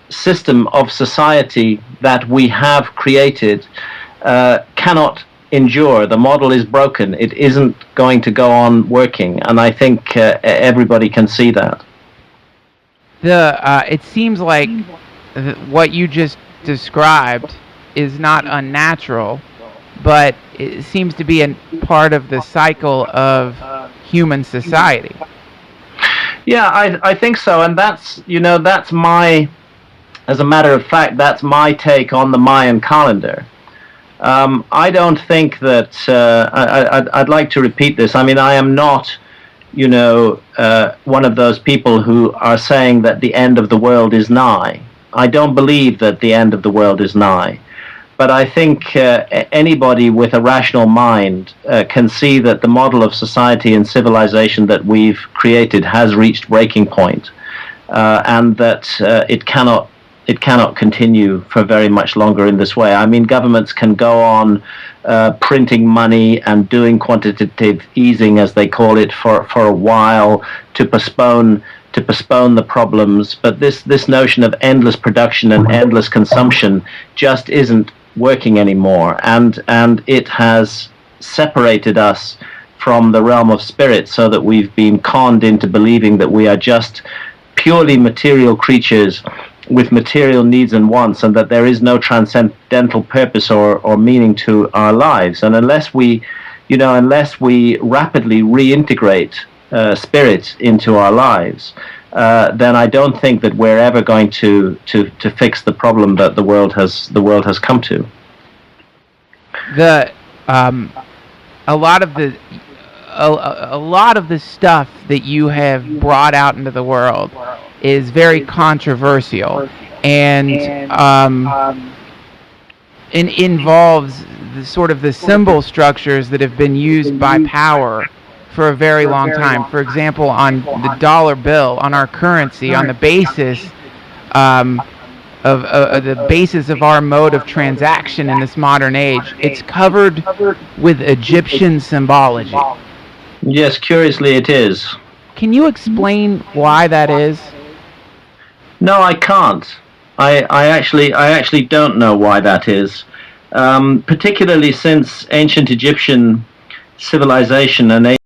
system of society that we have created cannot endure. The model is broken. It isn't going to go on working, and I think everybody can see that. It seems like what you just described is not unnatural, but it seems to be a part of the cycle of human society. Yeah, I think so, and that's my, as a matter of fact, that's my take on the Mayan calendar. I don't think that I'd like to repeat this. I mean, I am not, one of those people who are saying that the end of the world is nigh. I don't believe that the end of the world is nigh. But I think anybody with a rational mind can see that the model of society and civilization that we've created has reached breaking point, and that it cannot continue for very much longer in this way. I mean, governments can go on printing money and doing quantitative easing, as they call it, for a while to postpone the problems. But this notion of endless production and endless consumption just isn't working anymore, and it has separated us from the realm of spirit, so that we've been conned into believing that we are just purely material creatures with material needs and wants, and that there is no transcendental purpose or meaning to our lives. And unless we rapidly reintegrate spirit into our lives, then I don't think that we're ever going to fix the problem that the world has come to. A lot of the stuff that you have brought out into the world is very controversial, and involves the sort of the symbol structures that have been used by power for a very long time. For example, on the dollar bill, on our currency, on the basis of the basis of our mode of transaction in this modern age, it's covered with Egyptian symbology. Yes, curiously it is. Can you explain why that is? No, I can't. I actually don't know why that is. Particularly since ancient Egyptian civilization and